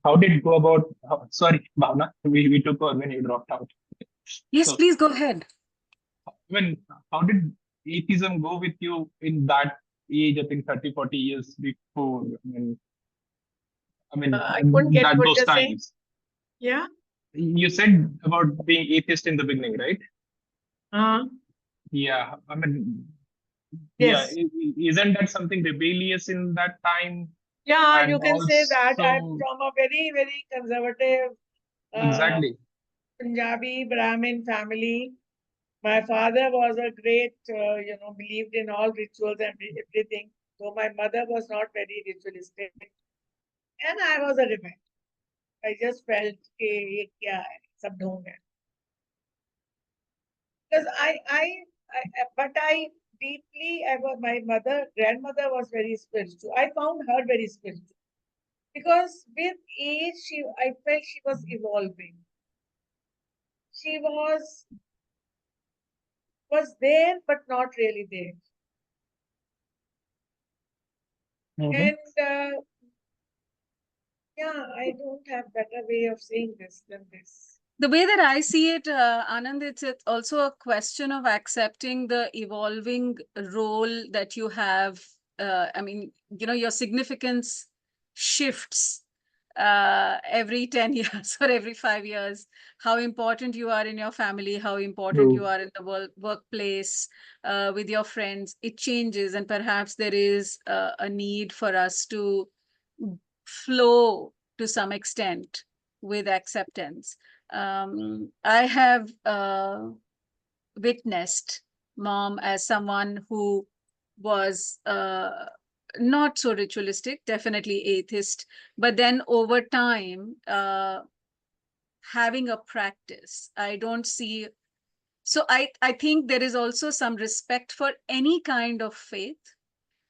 How did it go about? Sorry, Bhavana, we took over when you dropped out. Yes, So, please go ahead. when how did atheism go with you in that age? I think 30, 40 years before. I couldn't get That what those you're saying. times. Yeah. You said about being atheist in the beginning, right? Uh, Yeah. Yeah. yes. Isn't that something rebellious in that time? Yeah, And you can say that. I'm also, from a very, very conservative uh, exactly. Punjabi Brahmin family. My father was a great, believed in all rituals and everything. So my mother was not very ritualistic. And I was a rebel. I just felt, कि ये क्या है, सब ढोंग है. Because but I deeply, my grandmother was very spiritual. I found her very spiritual. Because with age, I felt she was evolving. She was there, but not really there. Mhm. And yeah, I don't have better way of saying this than this. The way that I see it, Anand, it's also a question of accepting the evolving role that you have. Your significance shifts every 10 years or every 5 years. How important you are in your family, how important you True. are in the workplace, with your friends, it changes. And perhaps there is a need for us to flow to some extent with acceptance. I have witnessed mom as someone who was not so ritualistic, definitely atheist, but then over time, having a practice. I don't see. So I think there is also some respect for any kind of faith.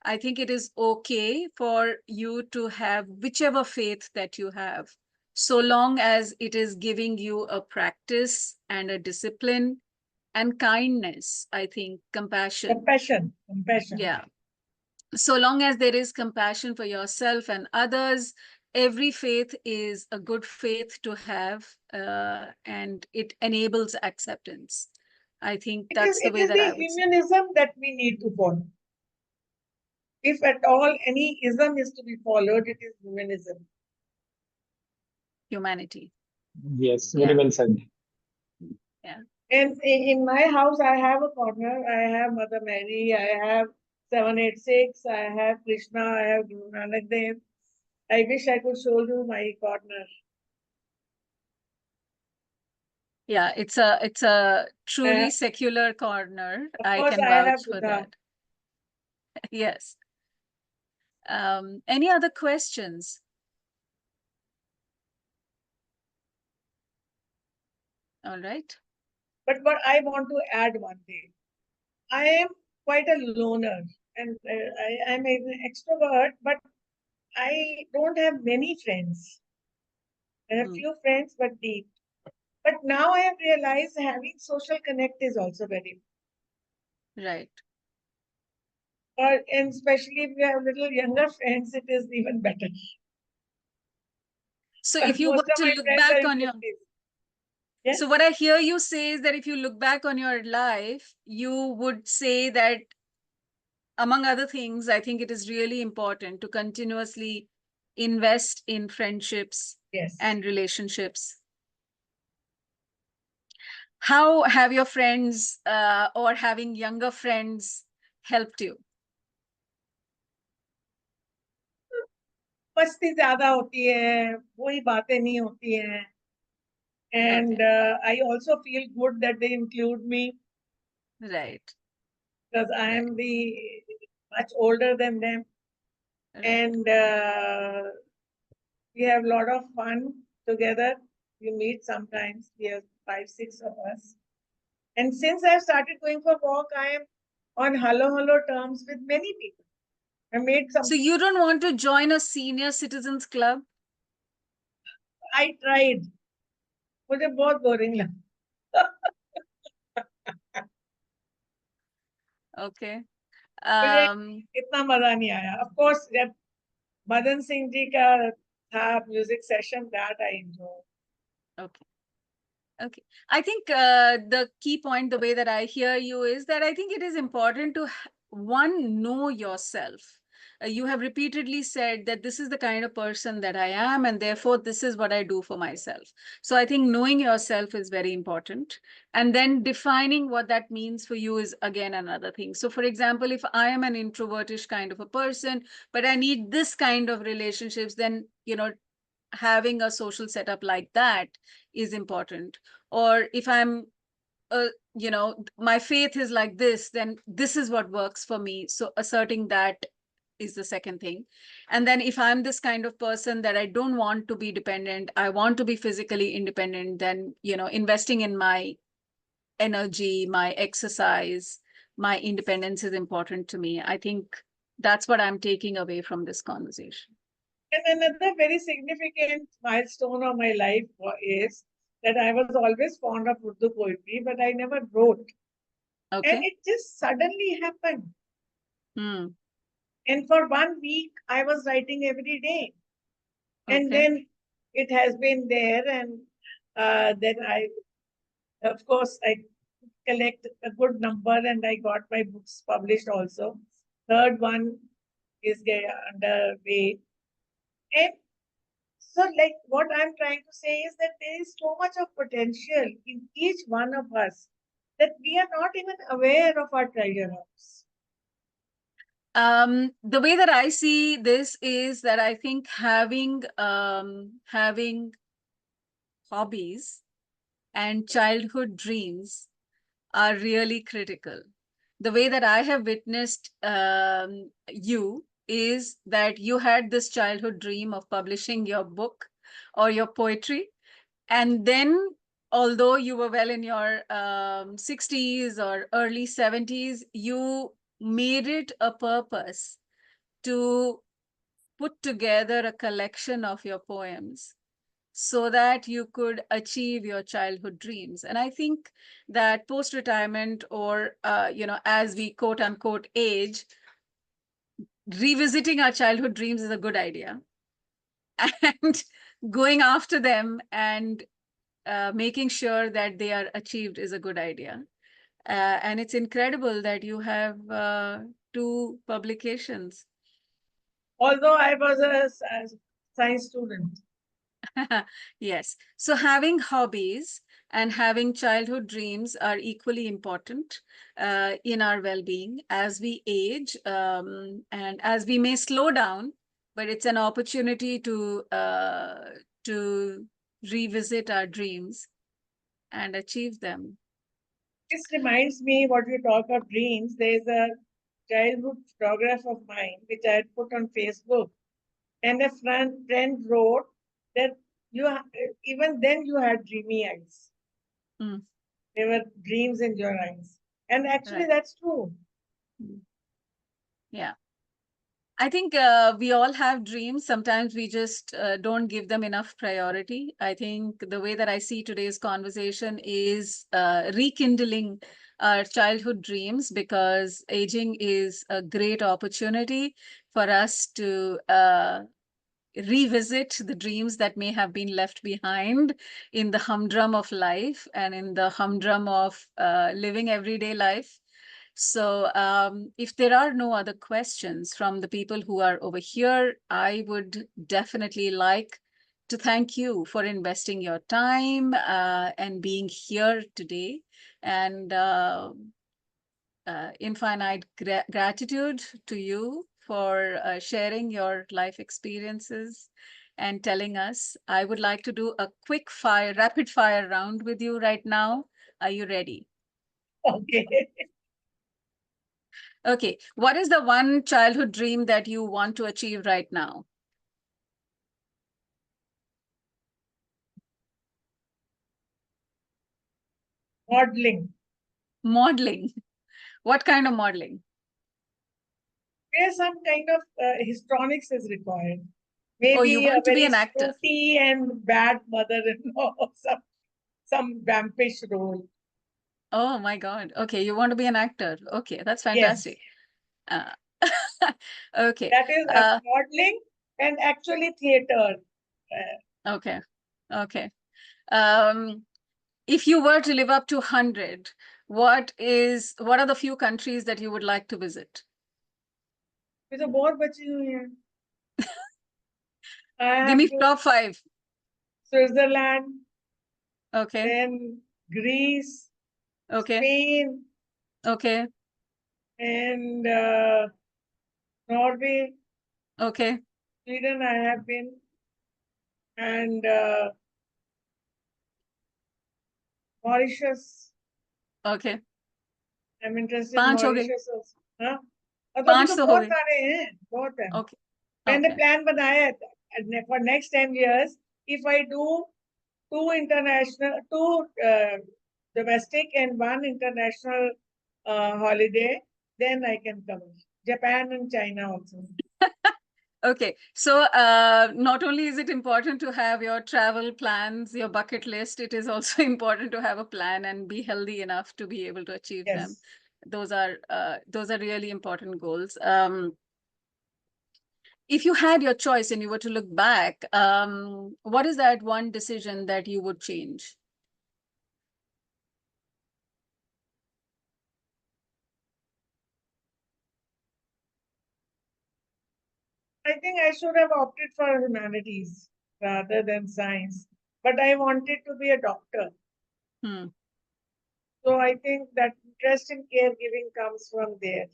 I think it is okay for you to have whichever faith that you have, so long as it is giving you a practice and a discipline and kindness, I think, compassion. Compassion. Yeah. So long as there is compassion for yourself and others, every faith is a good faith to have, and it enables acceptance. I think that's the It way is that the I would say. humanism that we need to follow. If at all any ism is to be followed, it is humanism. Humanity. Yes, very Yeah. well said. Yeah. And in my house, I have a corner. I have Mother Mary. I have 786. I have Krishna. I have Guru Nanak Dev. I wish I could show you my corner. Yeah, it's a truly secular corner. Of I course, can I have vouch for Buddha. that. Yes. Any other questions? All right. But I want to add one thing. I am quite a loner, and I'm an extrovert, but I don't have many friends. I have few friends, but deep. But now I have realized having social connect is also very Right. and especially if you have little younger friends, it is even better. So But if you were most of to my look friends are back in on your, 50s. Yes? so what I hear you say is that if you look back on your life, you would say that, among other things, I think it is really important to continuously invest in friendships Yes. and relationships. How have your friends or having younger friends helped you? मस्ती ज्यादा होती है, वही बातें नहीं होती हैं. And I also feel good that they include me. Right. Because I am much older than them. Right. And we have a lot of fun together. We meet sometimes. We have 5, 6 of us. And since I've started going for walk, I am on hello terms with many people. I made some. So you don't want to join a senior citizens club? I tried. मुझे बहुत boring लगा. Okay. मुझे इतना मजा नहीं आया. Of course, जब मदन सिंह जी का था music session, that I enjoyed. Okay. Okay. I think the key point, the way that I hear you, is that I think it is important to, one, know yourself. You have repeatedly said that this is the kind of person that I am, and therefore this is what I do for myself. So I think knowing yourself is very important. And then defining what that means for you is, again, another thing. So for example, if I am an introvertish kind of a person, but I need this kind of relationships, then, having a social setup like that is important. Or if I'm my faith is like this, then this is what works for me. So asserting that is the second thing. And then if I'm this kind of person that I don't want to be dependent, I want to be physically independent, then investing in my energy, my exercise, my independence is important to me. I think that's what I'm taking away from this conversation. And another very significant milestone of my life is that I was always fond of Urdu poetry, but I never wrote. Okay. And it just suddenly happened. Hmm. And for 1 week, I was writing every day. And Okay. then it has been there. And then of course, I collect a good number and I got my books published also. Third one is underway. And so, like, what I'm trying to say is that there is so much of potential in each one of us that we are not even aware of our treasure house. The way that I see this is that I think having hobbies and childhood dreams are really critical. The way that I have witnessed you is that you had this childhood dream of publishing your book or your poetry. And then, although you were well in your 60s or early 70s, you made it a purpose to put together a collection of your poems so that you could achieve your childhood dreams. And I think that post-retirement, or as we quote unquote age, revisiting our childhood dreams is a good idea. And going after them and making sure that they are achieved is a good idea. And it's incredible that you have 2 publications. Although I was a science student. Yes. So having hobbies and having childhood dreams are equally important in our well-being as we age, and as we may slow down, but it's an opportunity to revisit our dreams and achieve them. This reminds me, what you talk of dreams, there's a childhood photograph of mine which I had put on Facebook, and a friend wrote that even then you had dreamy eyes. Mm. There were dreams in your eyes, and actually Right. that's true. Yeah. I think we all have dreams. Sometimes we just don't give them enough priority. I think the way that I see today's conversation is rekindling our childhood dreams, because aging is a great opportunity for us to revisit the dreams that may have been left behind in the humdrum of life and in the humdrum of living everyday life. So if there are no other questions from the people who are over here, I would definitely like to thank you for investing your time and being here today. And infinite gratitude to you for sharing your life experiences and telling us. I would like to do a quick fire, rapid fire round with you right now. Are you ready? Okay. Okay. What is the one childhood dream that you want to achieve right now? Modeling. Modeling. What kind of modeling? Where some kind of histrionics is required. Oh, you Maybe a want to be very an actor. snooty and bad mother-in-law, or some vampish role. Oh my God. Okay, you want to be an actor. Okay, that's Yes, fantastic. Okay. that is modeling and actually theater. Okay. Okay. If you were to live up to 100, what are the few countries that you would like to visit? मुझे बहुत बची हुई हैं. I Give have me top 5. Switzerland, Okay. then Greece, Okay. Spain, Okay. and Norway, Okay. Sweden I have been, and Mauritius. Okay. I'm interested in 5 हो गए. Mauritius also. हाँ? और तो अभी 5 तो तो हो बहुत गए. सारे हैं, बहुत हैं. Okay. मैंने Okay. प्लान बनाया है for next 10 years. If I do 2 international, 2 domestic and 1 international holiday, then I can cover Japan and China also. Okay, so not only is it important to have your travel plans, your bucket list, it is also important to have a plan and be healthy enough to be able to achieve them. Yes. Those are really important goals. If you had your choice and you were to look back, what is that one decision that you would change? I think I should have opted for humanities rather than science, but I wanted to be a doctor. Hmm. So I think that interest in caregiving comes from there.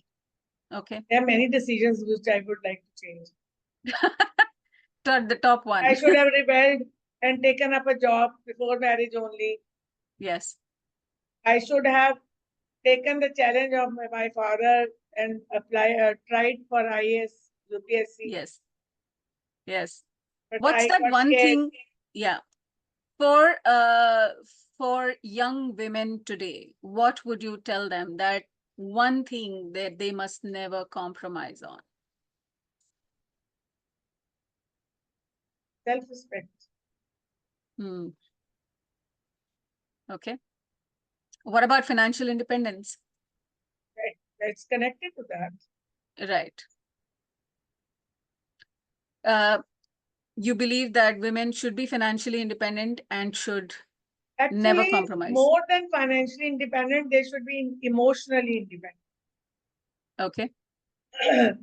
Okay. There are many decisions which I would like to change. The top one. I should have rebelled and taken up a job before marriage only. Yes. I should have taken the challenge of my father and tried for IAS, UPSC. Yes. Yes. But What's I that got one scared. thing? Yeah. For young women today, what would you tell them that one thing that they must never compromise on? Self-respect. Hmm. Okay. What about financial independence? Right. That's connected to that. Right. You believe that women should be financially independent and should never Actually, compromise. more than financially independent, they should be emotionally independent. Okay.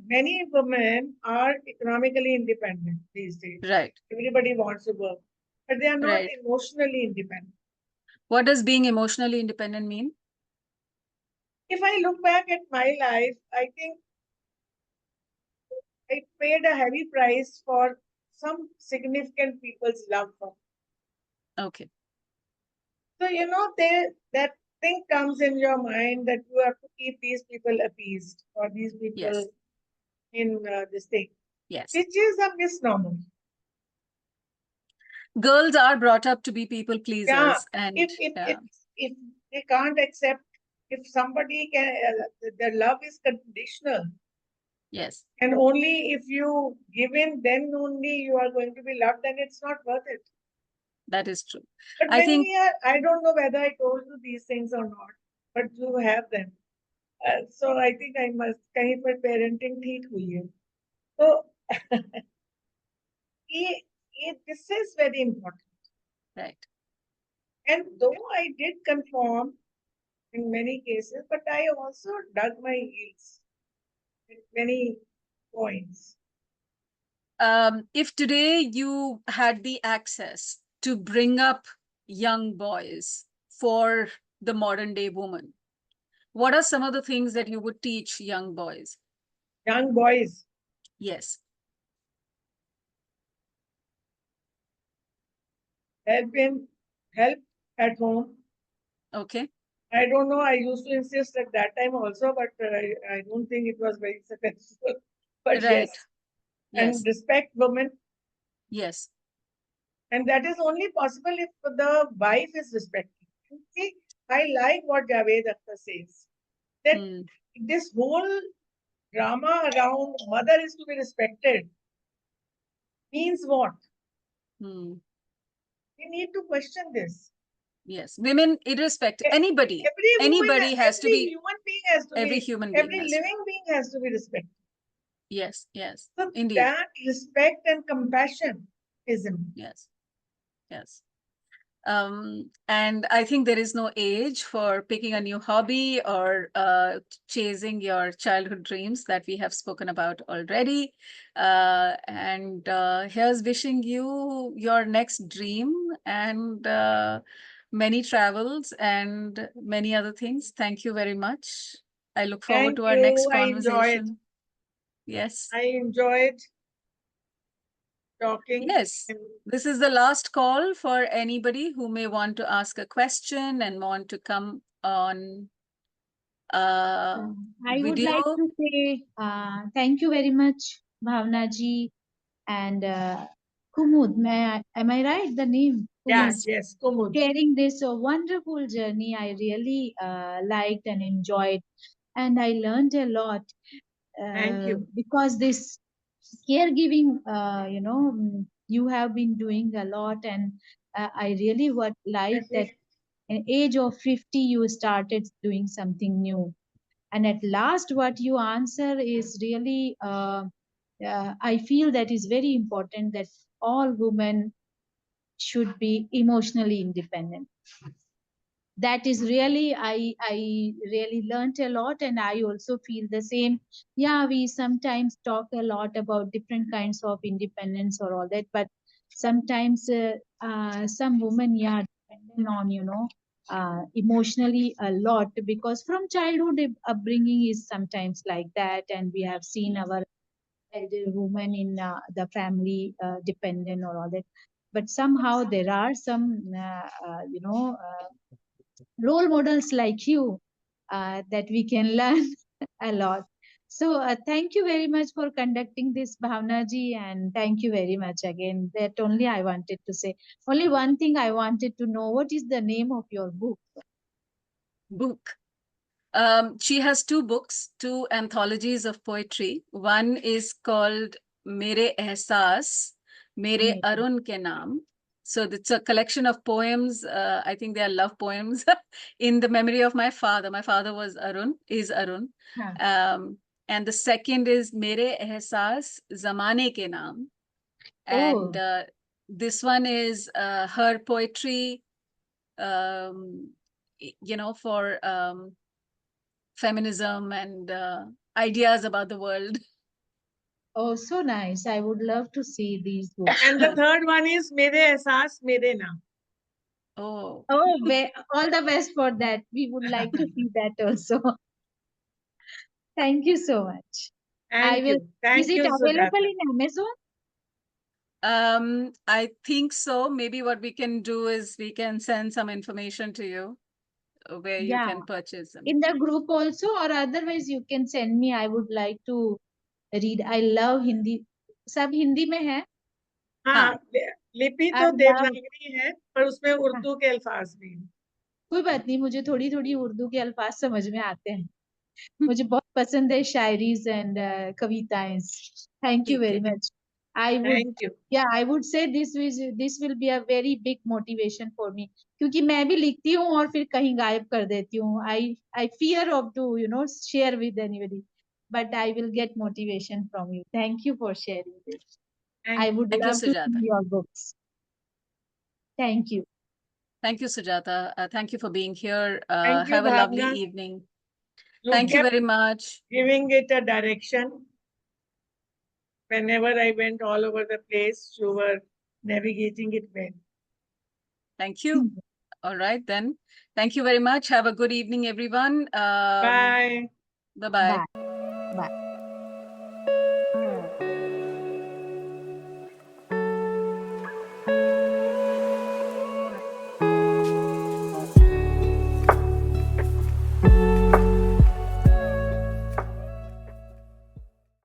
Many women are economically independent these days. Right. Everybody wants to work, but they are not Right. emotionally independent. What does being emotionally independent mean? If I look back at my life, I think I paid a heavy price for some significant people's love for me. Okay. So, that thing comes in your mind that you have to keep these people appeased or these people Yes. in this thing, Yes. which is a misnomer. Girls are brought up to be people Yeah, pleasers, and if they can't accept, if somebody can, their love is conditional, yes, and only if you give in, then only you are going to be loved, then it's not worth it. that is true. But I when think I don't know whether I told you these things or not, but you have them. So I think I must कहीं पर parenting ठीक हुई है. So this is very important. right. And though I did conform in many cases, but I also dug my heels at many points. If today you had the access to bring up young boys for the modern day woman, what are some of the things that you would teach young boys? Young boys, Yes. help at home. Okay. I don't know. I used to insist at that time also, but I don't think it was very successful. But Right. yes, Yes. and respect women. Yes. And that is only possible if the wife is respected. See, I like what Javed Akhtar says. that Hmm. this whole drama around mother is to be respected means what? Hmm. We need to question this. Yes, women, irrespective, E- anybody has to every be, human being has to every be, human being every has to. living being has to be respected. Yes, yes, So indeed. that respect and compassion is important. Yes, yes. And I think there is no age for picking a new hobby or chasing your childhood dreams that we have spoken about already. And here's wishing you your next dream and many travels and many other things. Thank you very much. I look forward Thank to our you. next I enjoyed. conversation. Yes. I enjoyed talking. Yes. This is the last call for anybody who may want to ask a question and want to come on I would video. like to say thank you very much, Bhavana ji and Kumud. Am I right? The name? Yeah, Kumud. yes, Kumud. Sharing this wonderful journey, I really liked and enjoyed, and I learned a lot. Thank you. Because this caregiving, you have been doing a lot, and I really would like that at age of 50 you started doing something new, and at last what you answer is really I feel that is very important, that all women should be emotionally independent. That is really, I really learned a lot, and I also feel the same. Yeah, we sometimes talk a lot about different kinds of independence or all that, but sometimes some women, yeah, dependent on, emotionally a lot, because from childhood upbringing is sometimes like that, and we have seen our elder women in the family dependent or all that. But somehow there are some role models like you that we can learn a lot. So thank you very much for conducting this, Bhavna ji, and thank you very much again. That only I wanted to say. Only one thing I wanted to know: what is the name of your book? Book. She has two books, two anthologies of poetry. One is called Mere Ehsaas, Mere Arun Ke Naam. So it's a collection of poems. I think they are love poems in the memory of my father. My father was Arun, is Arun. And the second is Mere Ehsaas, Zamane Ke Naam. And this one is her poetry, for feminism and ideas about the world. Oh, so nice. I would love to see these books. And the third one is Mere Ehsaas Mere Naam. Oh, All the best for that. We would like to see that also. Thank you so much. Thank you. Is Thank it you, available Sujata. in Amazon? I think so. Maybe what we can do is we can send some information to you where you Yeah. can purchase them. In the group also, or otherwise you can send me. I would like to read. I love Hindi. सब हिंदी में है? हाँ, लिपि I तो love. Devanagari है, पर उसमें उर्दू के अल्फाज भी हैं। कोई बात नहीं, मुझे थोड़ी थोड़ी उर्दू के अल्फाज समझ में आते हैं। मुझे बहुत पसंद है शायरीज एंड कविताएं। Thank you very much. Thank you. I would say this will be a very big motivation for me, क्योंकि मैं भी लिखती हूँ और फिर कहीं गायब कर देती हूँ। I fear of to share with anybody, but I will get motivation from you. Thank you for sharing this. I would Thank you, love to Sujata. see your books. Thank you. Thank you, Sujata. Thank you for being here. Thank you, Have a lovely Bhavna. evening. You Thank you kept very much. giving it a direction. Whenever I went all over the place, you were navigating it well. Thank you. All right, then. Thank you very much. Have a good evening, everyone. Bye. Bye-bye. Bye. Bye.